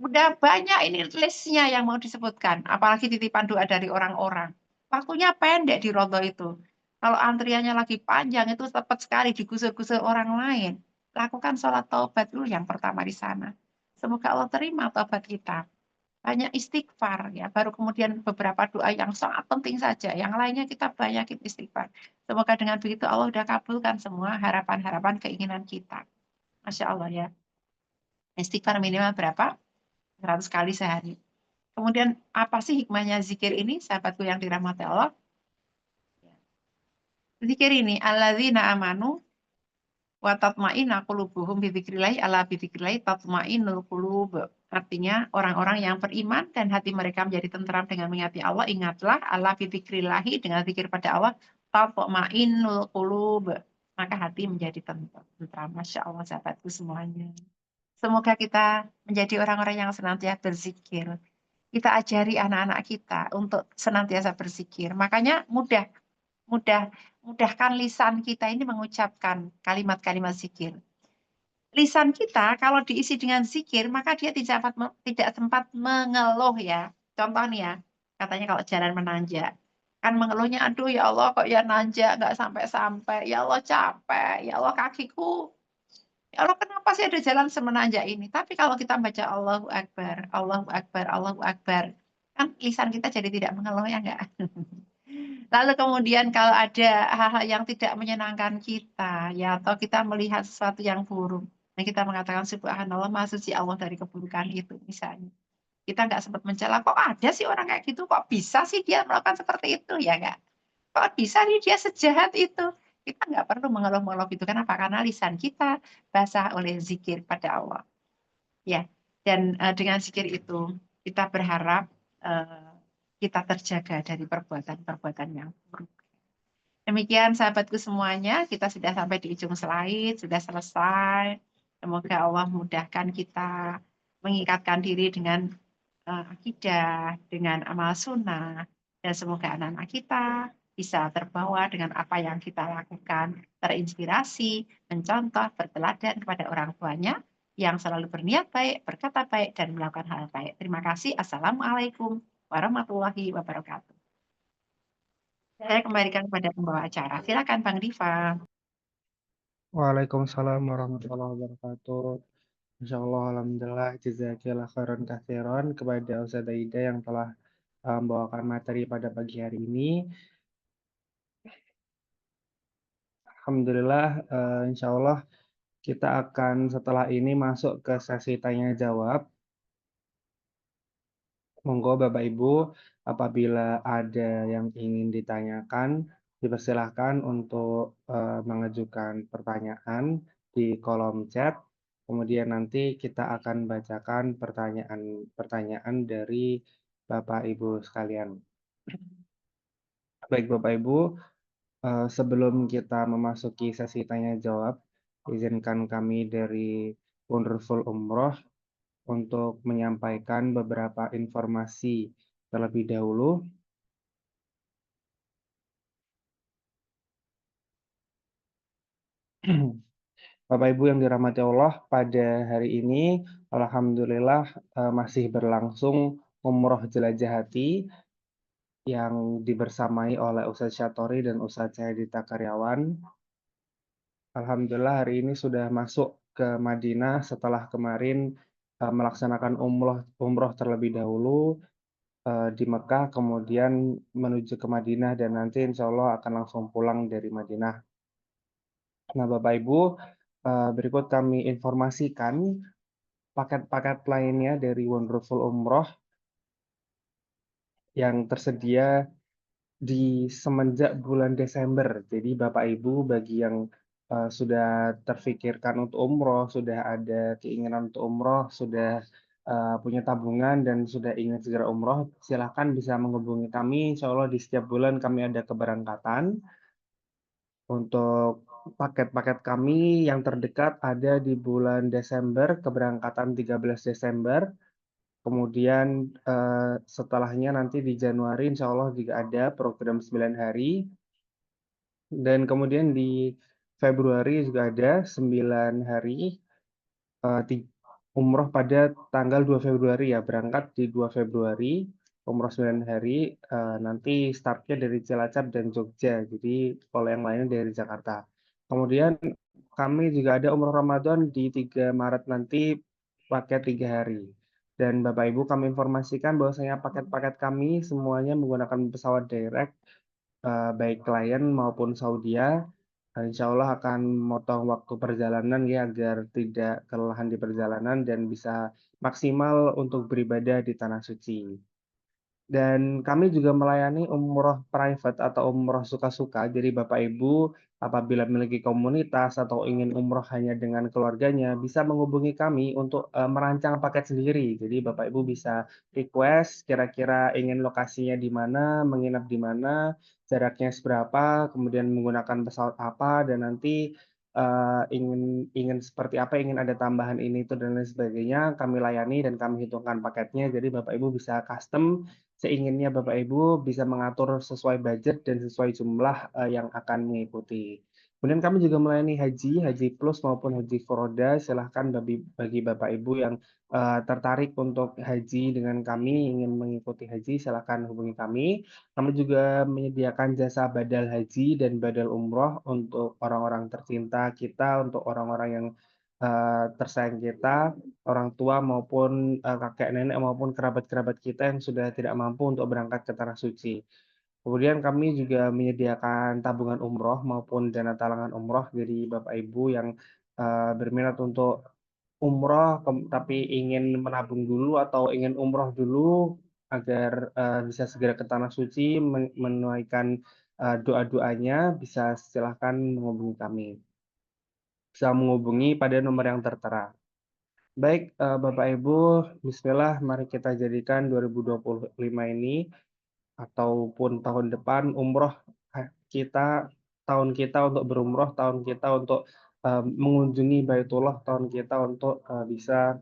udah banyak ini listnya yang mau disebutkan, apalagi titipan doa dari orang-orang. Waktunya pendek di rodoh itu. Kalau antriannya lagi panjang itu cepat sekali digusur-gusur orang lain. Lakukan sholat taubat dulu yang pertama di sana. Semoga Allah terima taubat kita. Banyak istighfar ya, baru kemudian beberapa doa yang sangat penting saja. Yang lainnya kita banyakin istighfar. Semoga dengan begitu Allah sudah kabulkan semua harapan-harapan keinginan kita. Masya Allah ya. Istighfar minimal berapa? 100 kali sehari. Kemudian apa sih hikmahnya zikir ini, sahabatku yang dirahmati Allah? Zikir ini, alladzina amanu wa tatma'inna qulubuhum bidzikrillah ala bidzikrillah tatma'innul qulub. Artinya orang-orang yang beriman dan hati mereka menjadi tentram dengan mengingati Allah, ingatlah ala bidzikrillah, dengan zikir pada Allah, tatma'innul qulub. Maka hati menjadi tentram. Masya Allah sahabatku semuanya. Semoga kita menjadi orang-orang yang senantiasa berzikir. Kita ajari anak-anak kita untuk senantiasa berzikir. Makanya mudahkan lisan kita ini mengucapkan kalimat-kalimat zikir. Lisan kita kalau diisi dengan zikir, maka dia tidak sempat mengeluh ya. Contoh nih ya, katanya kalau jalan menanjak. Kan mengeluhnya, aduh ya Allah kok ya nanjak, nggak sampai-sampai. Ya Allah capek, ya Allah kakiku. Ya Allah kenapa sih ada jalan semenanjak ini? Tapi kalau kita baca Allahu Akbar, Allahu Akbar, Allahu Akbar, kan lisan kita jadi tidak mengeluh ya enggak? Lalu kemudian kalau ada hal-hal yang tidak menyenangkan kita, ya atau kita melihat sesuatu yang buruk, dan kita mengatakan subhanallah, maha suci Allah dari keburukan itu misalnya. Kita nggak sempat mencela, kok ada sih orang kayak gitu, kok bisa sih dia melakukan seperti itu, ya enggak? Kok bisa sih dia sejahat itu? Kita nggak perlu mengeluh-mengeluh itu. Kenapa? Karena lisan kita basah oleh zikir pada Allah. Ya, dan dengan zikir itu kita berharap kita terjaga dari perbuatan-perbuatan yang buruk. Demikian sahabatku semuanya, kita sudah sampai di ujung slide, sudah selesai. Semoga Allah mudahkan kita mengikatkan diri dengan akidah, dengan amal sunnah, dan semoga anak-anak kita bisa terbawa dengan apa yang kita lakukan, terinspirasi, mencontoh, berteladan kepada orang tuanya yang selalu berniat baik, berkata baik, dan melakukan hal baik. Terima kasih. Assalamualaikum warahmatullahi wabarakatuh. Saya kembalikan kepada pembawa acara. Silakan Bang Diva. Waalaikumsalam warahmatullahi wabarakatuh. Insya Allah, alhamdulillah, jazakillah khairan katsiran kepada Ustazah Ida yang telah membawakan materi pada pagi hari ini. Alhamdulillah, insya Allah kita akan setelah ini masuk ke sesi tanya jawab. Monggo Bapak Ibu, apabila ada yang ingin ditanyakan, dipersilahkan untuk mengajukan pertanyaan di kolom chat. Kemudian nanti kita akan bacakan pertanyaan dari Bapak Ibu sekalian. Baik Bapak Ibu, sebelum kita memasuki sesi tanya jawab, izinkan kami dari Wonderful Umroh untuk menyampaikan beberapa informasi terlebih dahulu. Bapak Ibu yang dirahmati Allah, pada hari ini alhamdulillah masih berlangsung Umroh Jelajah Hati yang dibersamai oleh Ustadz Syatori dan Ustadz Syahidita Karyawan. Alhamdulillah hari ini sudah masuk ke Madinah setelah kemarin melaksanakan umroh terlebih dahulu di Mekah, kemudian menuju ke Madinah, dan nanti insya Allah akan langsung pulang dari Madinah. Nah Bapak Ibu, berikut kami informasikan paket-paket lainnya dari Wonderful Umroh yang tersedia di semenjak bulan Desember. Jadi Bapak Ibu bagi yang sudah terfikirkan untuk umroh, sudah ada keinginan untuk umroh, sudah punya tabungan dan sudah ingin segera umroh, silakan bisa menghubungi kami. Insya Allah di setiap bulan kami ada keberangkatan. Untuk paket-paket kami yang terdekat ada di bulan Desember, keberangkatan 13 Desember. Kemudian setelahnya nanti di Januari insya Allah juga ada program 9 hari. Dan kemudian di Februari juga ada 9 hari umroh pada tanggal 2 Februari ya, berangkat di 2 Februari. umroh 9 hari, nanti startnya dari Cilacap dan Jogja, jadi kalau yang lainnya dari Jakarta. Kemudian kami juga ada umroh Ramadan di 3 Maret nanti pakai 3 hari. Dan Bapak Ibu kami informasikan bahwasanya paket-paket kami semuanya menggunakan pesawat direct, baik klien maupun Saudia. Insya Allah akan memotong waktu perjalanan ya agar tidak kelelahan di perjalanan dan bisa maksimal untuk beribadah di Tanah Suci. Dan kami juga melayani umroh private atau umroh suka-suka. Jadi Bapak Ibu apabila memiliki komunitas atau ingin umroh hanya dengan keluarganya, bisa menghubungi kami untuk merancang paket sendiri. Jadi Bapak Ibu bisa request kira-kira ingin lokasinya di mana, menginap di mana, jaraknya seberapa, kemudian menggunakan pesawat apa, dan nanti ingin ingin seperti apa, ingin ada tambahan ini itu dan lain sebagainya, kami layani dan kami hitungkan paketnya. Jadi Bapak Ibu bisa custom seinginnya Bapak Ibu bisa mengatur sesuai budget dan sesuai jumlah yang akan mengikuti. Kemudian kami juga melayani haji, haji plus maupun haji furoda. Silahkan bagi Bapak Ibu yang tertarik untuk haji dengan kami, ingin mengikuti haji, silahkan hubungi kami. Kami juga menyediakan jasa badal haji dan badal umroh untuk orang-orang tercinta kita, untuk orang-orang yang tersayang kita, orang tua maupun kakek nenek maupun kerabat-kerabat kita yang sudah tidak mampu untuk berangkat ke Tanah Suci. Kemudian kami juga menyediakan tabungan umroh maupun dana talangan umroh dari Bapak Ibu yang berminat untuk umroh tapi ingin menabung dulu atau ingin umroh dulu agar bisa segera ke Tanah Suci menunaikan doa-doanya, bisa silahkan menghubungi kami. Bisa menghubungi pada nomor yang tertera. Baik, Bapak Ibu, bismillah, mari kita jadikan 2025 ini ataupun tahun depan umroh kita, tahun kita untuk berumroh, tahun kita untuk mengunjungi Baitullah, tahun kita untuk bisa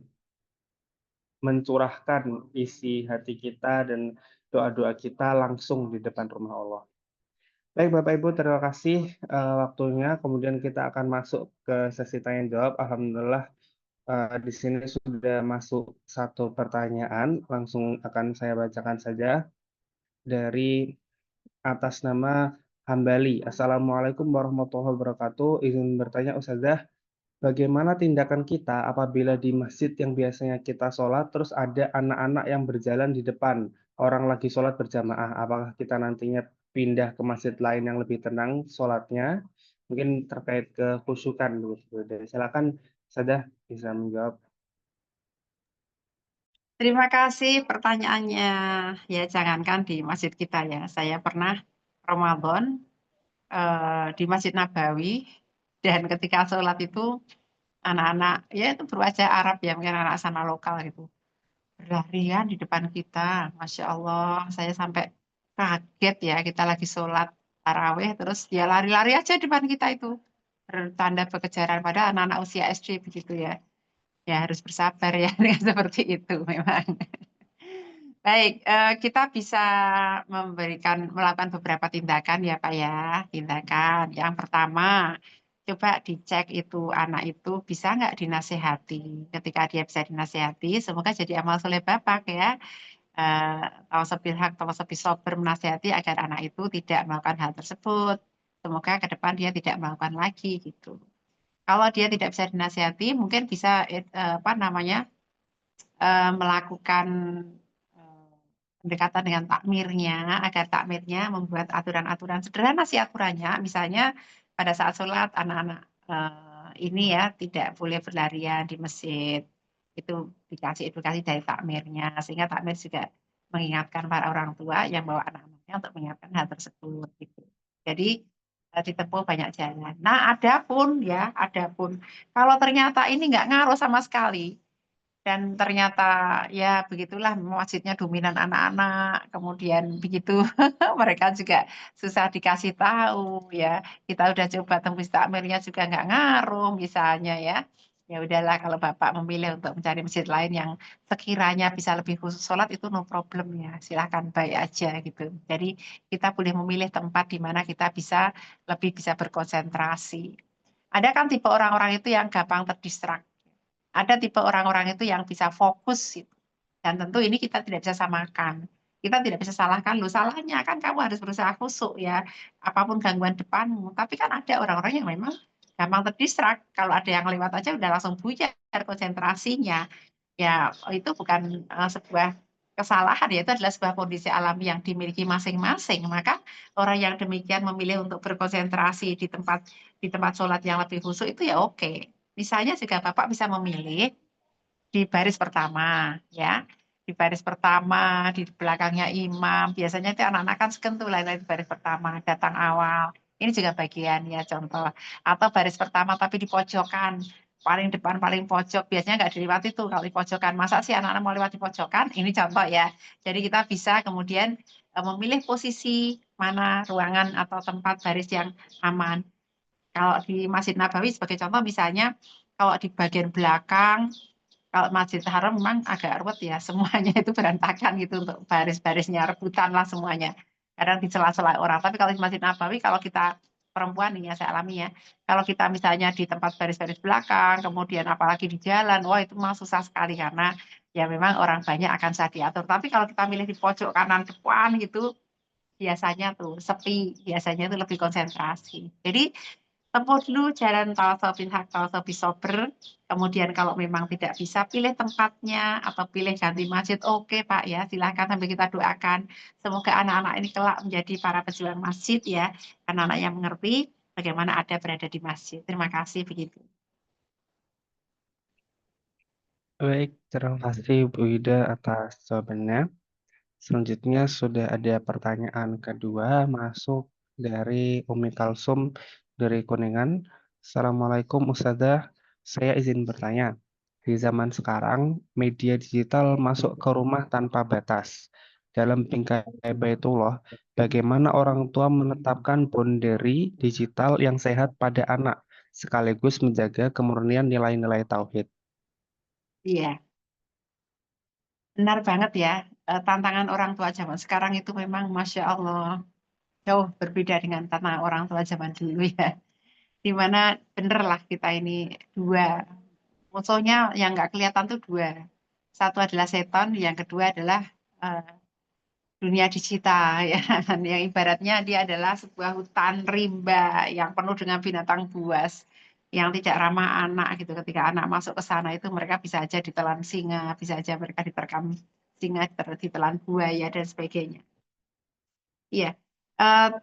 mencurahkan isi hati kita dan doa-doa kita langsung di depan rumah Allah. Baik, Bapak Ibu, terima kasih waktunya. Kemudian kita akan masuk ke sesi tanya jawab. Alhamdulillah, di sini sudah masuk satu pertanyaan, langsung akan saya bacakan saja dari atas nama Hambali. Assalamualaikum warahmatullahi wabarakatuh. Izin bertanya Ustazah, bagaimana tindakan kita apabila di masjid yang biasanya kita sholat, terus ada anak-anak yang berjalan di depan, orang lagi sholat berjamaah, apakah kita nantinya pindah ke masjid lain yang lebih tenang sholatnya? Mungkin terkait kekhusyukan begitu. Silakan Ustazah bisa menjawab. Terima kasih pertanyaannya. Ya, jangankan di masjid kita ya. Saya pernah Ramadan di Masjid Nabawi dan ketika sholat itu anak-anak ya itu berwajah Arab ya, mungkin anak sana lokal gitu. Berlarian di depan kita, Masya Allah. Saya sampai kaget ya, kita lagi sholat taraweh terus dia lari-lari aja di depan kita itu. Bertanda kekejaran pada anak-anak usia SD begitu ya. Ya harus bersabar ya dengan seperti itu memang. Baik, kita bisa melakukan beberapa tindakan ya Pak ya. Tindakan yang pertama, coba dicek itu anak itu bisa nggak dinasehati. Ketika dia bisa dinasehati, semoga jadi amal soleh Bapak ya. Tawasobil haq, tawasobil sober menasehati agar anak itu tidak melakukan hal tersebut. Semoga ke depan dia tidak melakukan lagi gitu. Kalau dia tidak bisa dinasehati, mungkin bisa apa namanya melakukan pendekatan dengan takmirnya, agar takmirnya membuat aturan-aturan sederhana sih aturannya. Misalnya pada saat sholat anak-anak ini ya tidak boleh berlarian di masjid. Itu dikasih edukasi dari takmirnya, sehingga takmir juga mengingatkan para orang tua yang bawa anak-anaknya untuk mengingatkan hal tersebut. Gitu. Jadi ditempuh banyak jalan. Nah, adapun kalau ternyata ini nggak ngaruh sama sekali, dan ternyata ya begitulah masjidnya dominan anak-anak, kemudian begitu mereka juga susah dikasih tahu ya. Kita udah coba tembus takmirnya juga nggak ngaruh misalnya ya. Ya udahlah kalau Bapak memilih untuk mencari masjid lain yang sekiranya bisa lebih khusus sholat itu no problem ya. Silahkan baik aja gitu. Jadi kita boleh memilih tempat di mana kita lebih bisa berkonsentrasi. Ada kan tipe orang-orang itu yang gampang terdistrak. Ada tipe orang-orang itu yang bisa fokus gitu. Dan tentu ini kita tidak bisa samakan. Kita tidak bisa salahkan, "Loh salahnya kan kamu harus berusaha khusyuk ya, apapun gangguan depanmu." Tapi kan ada orang-orang yang memang gampang terdistrak, kalau ada yang lewat aja udah langsung buyar konsentrasinya. Ya itu bukan, sebuah kesalahan ya, itu adalah sebuah kondisi alami yang dimiliki masing-masing. Maka orang yang demikian memilih untuk berkonsentrasi di tempat sholat yang lebih khusyuk itu ya oke. Misalnya juga Bapak bisa memilih di baris pertama, ya. Di baris pertama, di belakangnya imam, biasanya itu anak-anak kan segen tuh lari-lari di baris pertama, datang awal. Ini juga bagian ya contoh. Atau baris pertama tapi di pojokan, paling depan, paling pojok, biasanya nggak dilewati tuh kalau di pojokan. Masa sih anak-anak mau lewat di pojokan? Ini contoh ya. Jadi kita bisa kemudian memilih posisi mana ruangan atau tempat baris yang aman. Kalau di Masjid Nabawi sebagai contoh misalnya, kalau di bagian belakang kalau Masjid Haram memang agak ruwet ya, semuanya itu berantakan gitu untuk baris-barisnya, rebutan lah semuanya. Kadang di sela-sela orang. Tapi kalau di Masjid Nabawi, kalau kita perempuan nih ya, saya alami ya, kalau kita misalnya di tempat baris-baris belakang, kemudian apalagi di jalan, wah itu memang susah sekali karena ya memang orang banyak akan susah diatur. Tapi kalau kita milih di pojok kanan depan gitu, biasanya tuh sepi, biasanya itu lebih konsentrasi. Jadi tempuh dulu jalan tawassul bil haq, tawassul bis sabr. Kemudian kalau memang tidak bisa, pilih tempatnya atau pilih ganti masjid. Oke Pak ya, silahkan sambil kita doakan. Semoga anak-anak ini kelak menjadi para pejuang masjid ya. Anak-anak yang mengerti bagaimana ada berada di masjid. Terima kasih begitu. Baik, terima kasih Bu Ida atas jawabannya. Selanjutnya sudah ada pertanyaan kedua masuk dari Umi Kalsum dari Kuningan. Assalamualaikum Ustazah, saya izin bertanya. Di zaman sekarang, media digital masuk ke rumah tanpa batas. Dalam bingkai Baitullah, bagaimana orang tua menetapkan boundary digital yang sehat pada anak, sekaligus menjaga kemurnian nilai-nilai tauhid? Iya, benar banget ya. Tantangan orang tua zaman sekarang itu memang Masya Allah jauh berbeda dengan tantangan orang tua zaman dulu ya. Di mana bener lah kita ini dua musuhnya yang nggak kelihatan tuh dua. Satu adalah setan, yang kedua adalah eh, dunia digital ya kan. Yang ibaratnya dia adalah sebuah hutan rimba yang penuh dengan binatang buas yang tidak ramah anak gitu. Ketika anak masuk ke sana itu mereka bisa aja ditelan singa, bisa aja mereka diterkam singa, ditelan buaya dan sebagainya. Iya,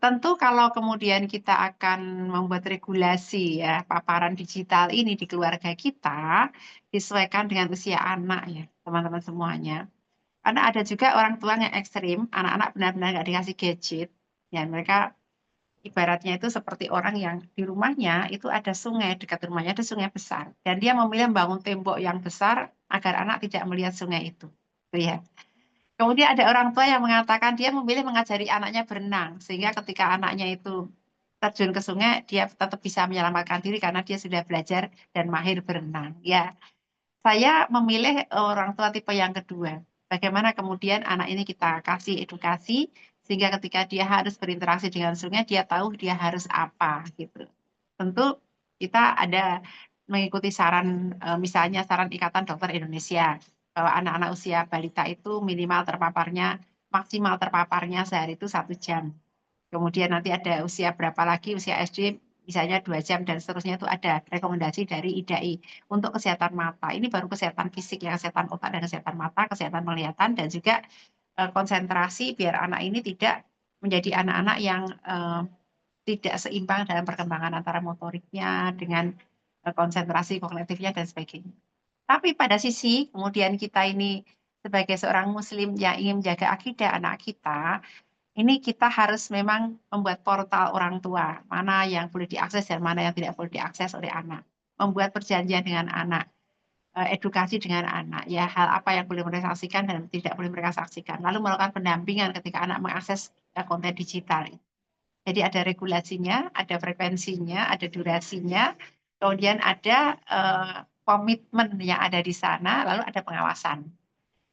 tentu kalau kemudian kita akan membuat regulasi ya paparan digital ini di keluarga kita, disesuaikan dengan usia anak ya teman-teman semuanya. Karena ada juga orang tua yang ekstrim, anak-anak benar-benar nggak dikasih gadget, ya mereka ibaratnya itu seperti orang yang di rumahnya itu ada sungai, dekat rumahnya ada sungai besar, dan dia memilih membangun tembok yang besar agar anak tidak melihat sungai itu. Tuh ya. Kemudian ada orang tua yang mengatakan dia memilih mengajari anaknya berenang, sehingga ketika anaknya itu terjun ke sungai, dia tetap bisa menyelamatkan diri karena dia sudah belajar dan mahir berenang. Ya, saya memilih orang tua tipe yang kedua. Bagaimana kemudian anak ini kita kasih edukasi, sehingga ketika dia harus berinteraksi dengan sungai, dia tahu dia harus apa gitu. Tentu kita ada mengikuti saran, misalnya saran Ikatan Dokter Indonesia, bahwa anak-anak usia balita itu minimal terpaparnya, maksimal terpaparnya sehari itu 1 jam. Kemudian nanti ada usia berapa lagi, usia SD misalnya 2 jam dan seterusnya itu ada rekomendasi dari IDAI untuk kesehatan mata. Ini baru kesehatan fisik ya, kesehatan otak dan kesehatan mata, kesehatan penglihatan dan juga konsentrasi biar anak ini tidak menjadi anak-anak yang tidak seimbang dalam perkembangan antara motoriknya dengan konsentrasi kognitifnya dan sebagainya. Tapi pada sisi kemudian kita ini sebagai seorang muslim yang ingin menjaga akidah anak kita, ini kita harus memang membuat portal orang tua, mana yang boleh diakses dan mana yang tidak boleh diakses oleh anak. Membuat perjanjian dengan anak, edukasi dengan anak, ya hal apa yang boleh mereka saksikan dan tidak boleh mereka saksikan. Lalu melakukan pendampingan ketika anak mengakses konten digital. Jadi ada regulasinya, ada frekuensinya, ada durasinya, kemudian ada komitmen yang ada di sana, lalu ada pengawasan.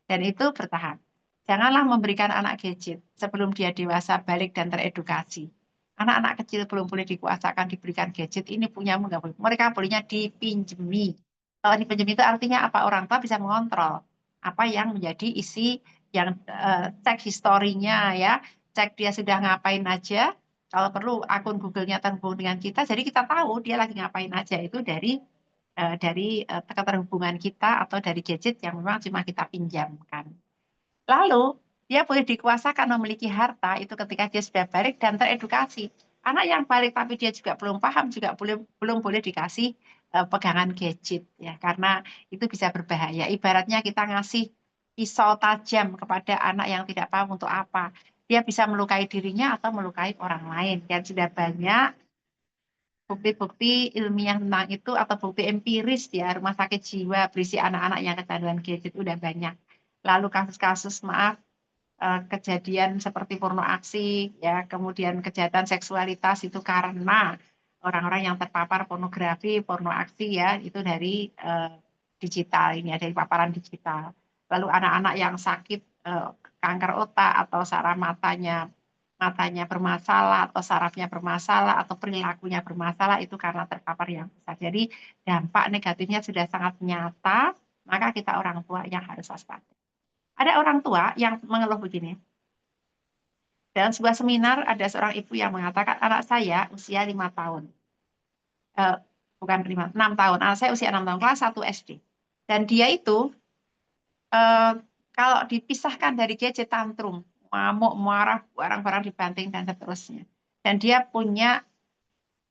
Dan itu bertahap. Janganlah memberikan anak gadget sebelum dia dewasa, balik dan teredukasi. Anak-anak kecil belum boleh dikuasakan diberikan gadget, ini punyamu nggak boleh. Mereka bolehnya dipinjemi. Kalau dipinjemi itu artinya apa? Orang tua bisa mengontrol apa yang menjadi isi cek historinya ya, cek dia sudah ngapain aja. Kalau perlu akun Google-nya terhubung dengan kita, jadi kita tahu dia lagi ngapain aja itu dari keterhubungan kita atau dari gadget yang memang cuma kita pinjamkan. Lalu dia boleh dikuasakan memiliki harta itu ketika dia sudah balik dan teredukasi. Anak yang balik tapi dia juga belum paham juga belum boleh dikasih pegangan gadget ya, karena itu bisa berbahaya. Ibaratnya kita ngasih pisau tajam kepada anak yang tidak paham untuk apa. Dia bisa melukai dirinya atau melukai orang lain. Dan sudah banyak bukti-bukti ilmiah tentang itu atau bukti empiris ya, rumah sakit jiwa berisi anak-anak yang kecanduan gadget udah banyak. Lalu kasus-kasus maaf kejadian seperti porno aksi ya, kemudian kejahatan seksualitas itu karena orang-orang yang terpapar pornografi, porno aksi ya, itu dari digital ini ya, dari paparan digital. Lalu anak-anak yang sakit kanker otak atau saraf matanya bermasalah atau sarafnya bermasalah atau perilakunya bermasalah itu karena terpapar yang besar. Jadi dampak negatifnya sudah sangat nyata, maka kita orang tua yang harus waspada. Ada orang tua yang mengeluh begini. Dalam sebuah seminar ada seorang ibu yang mengatakan anak saya usia 5 tahun. Bukan 6 tahun. Anak saya usia 6 tahun, kelas 1 SD. Dan dia itu kalau dipisahkan dari gadget tantrum, ngamuk, marah, barang-barang dibanting dan seterusnya. Dan dia punya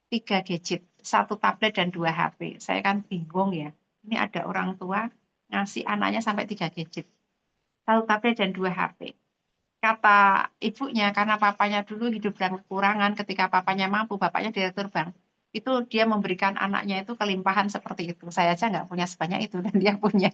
3 gadget, 1 tablet dan 2 HP. Saya kan bingung ya. Ini ada orang tua ngasih anaknya sampai 3 gadget, 1 tablet dan 2 HP. Kata ibunya, karena papanya dulu hidup dalam kekurangan, ketika papanya mampu, bapaknya direktur bank, itu dia memberikan anaknya itu kelimpahan seperti itu. Saya aja nggak punya sebanyak itu, dan dia punya.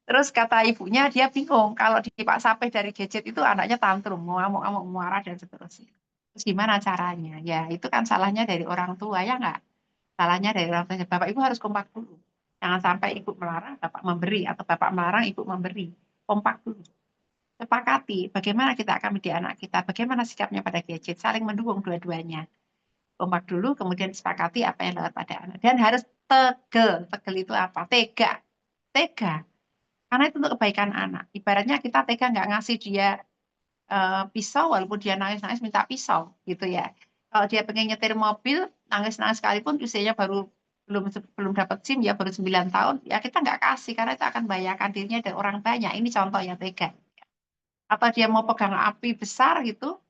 Terus kata ibunya, dia bingung, kalau dipaksa dari gadget itu anaknya tantrum, ngamuk-ngamuk, marah, dan seterusnya. Terus gimana caranya? Ya, itu kan salahnya dari orang tua, ya nggak? Salahnya dari orang tua. Bapak Ibu harus kompak dulu. Jangan sampai ibu melarang, bapak memberi, atau bapak melarang, ibu memberi. Kompak dulu. Sepakati bagaimana kita akan mendidik anak kita, bagaimana sikapnya pada gadget, saling mendukung dua-duanya. Kompak dulu, kemudian sepakati apa yang lewat pada anak. Dan harus tegel. Tegel itu apa? Tega. Tega. Karena itu untuk kebaikan anak. Ibaratnya kita tega nggak ngasih dia pisau, walaupun dia nangis-nangis minta pisau, gitu ya. Kalau dia pengen nyetir mobil, nangis-nangis sekalipun usianya belum dapat SIM ya, baru 9 tahun, ya kita nggak kasih, karena itu akan membahayakan dirinya dan orang banyak. Ini contoh yang tega. Atau dia mau pegang api besar gitu,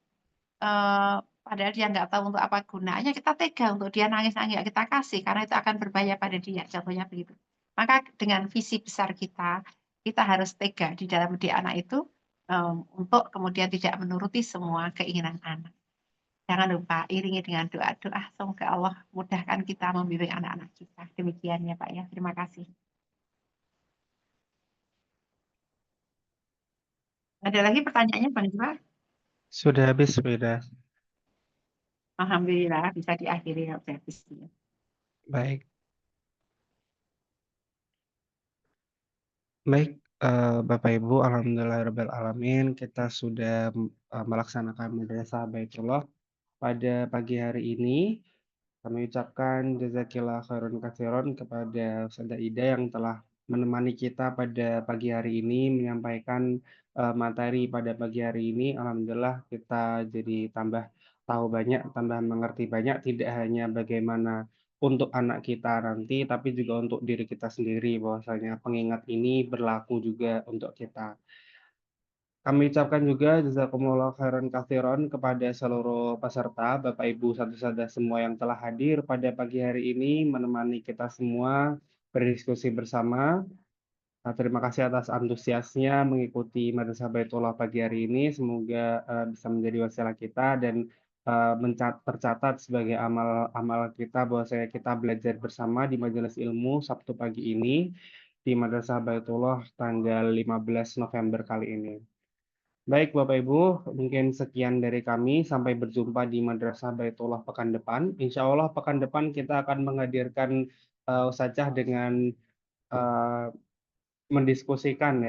padahal dia nggak tahu untuk apa gunanya, kita tega untuk dia nangis-nangis, kita kasih, karena itu akan berbahaya pada dia, contohnya begitu. Maka dengan visi besar kita harus tega di dalam mendidik anak itu, untuk kemudian tidak menuruti semua keinginan anak. Jangan lupa iringi dengan doa-doa, semoga Allah mudahkan kita membimbing anak-anak kita. Demikian ya Pak ya, terima kasih. Ada lagi pertanyaannya Bang Jua? Sudah habis, sudah. Alhamdulillah bisa diakhiri ya, habis. Baik. Baik, Bapak Ibu, alhamdulillahirabbil alamin, kita sudah melaksanakan Madrasah Baitullah pada pagi hari ini. Kami ucapkan jazakillah khairan katsiran kepada Ustazah Ida yang telah menemani kita pada pagi hari ini, menyampaikan materi pada pagi hari ini. Alhamdulillah kita jadi tambah tahu banyak, tambah mengerti banyak, tidak hanya bagaimana untuk anak kita nanti, tapi juga untuk diri kita sendiri, bahwasanya pengingat ini berlaku juga untuk kita. Kami ucapkan juga jazakumullah khairan katsiran kepada seluruh peserta, Bapak Ibu saudara semua yang telah hadir pada pagi hari ini menemani kita semua berdiskusi bersama. Terima kasih atas antusiasnya mengikuti Madrasah Baitullah pagi hari ini. Semoga bisa menjadi wasilah kita dan tercatat sebagai amal kita bahwa kita belajar bersama di majelis ilmu Sabtu pagi ini di Madrasah Baitullah tanggal 15 November kali ini. Baik Bapak Ibu, mungkin sekian dari kami. Sampai berjumpa di Madrasah Baitullah pekan depan. Insya Allah pekan depan kita akan menghadirkan Ustadzah dengan uh, mendiskusikan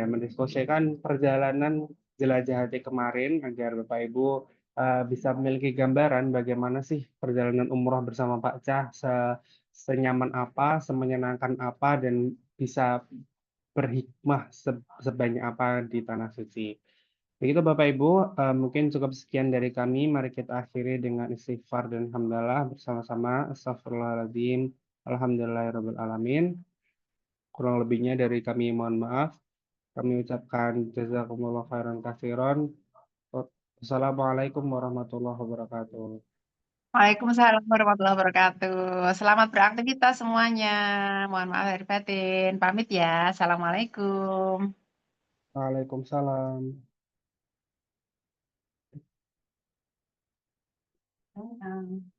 perjalanan jelajah hati kemarin agar Bapak Ibu bisa memiliki gambaran bagaimana sih perjalanan umroh bersama Pak Cah, senyaman apa, semenyenangkan apa, dan bisa berhikmah sebanyak apa di tanah suci. Begitu Bapak Ibu, mungkin cukup sekian dari kami. Mari kita akhiri dengan istighfar dan hamdalah bersama-sama. Astagfirullahaladzim. Alhamdulillahirabbil alamin. Kurang lebihnya dari kami mohon maaf. Kami ucapkan jazakumullah khairan katsiran. Wassalamualaikum warahmatullahi wabarakatuh. Waalaikumsalam warahmatullahi wabarakatuh. Selamat beraktivitas semuanya. Mohon maaf lahir batin. Pamit ya. Assalamualaikum. Waalaikumsalam. Salam.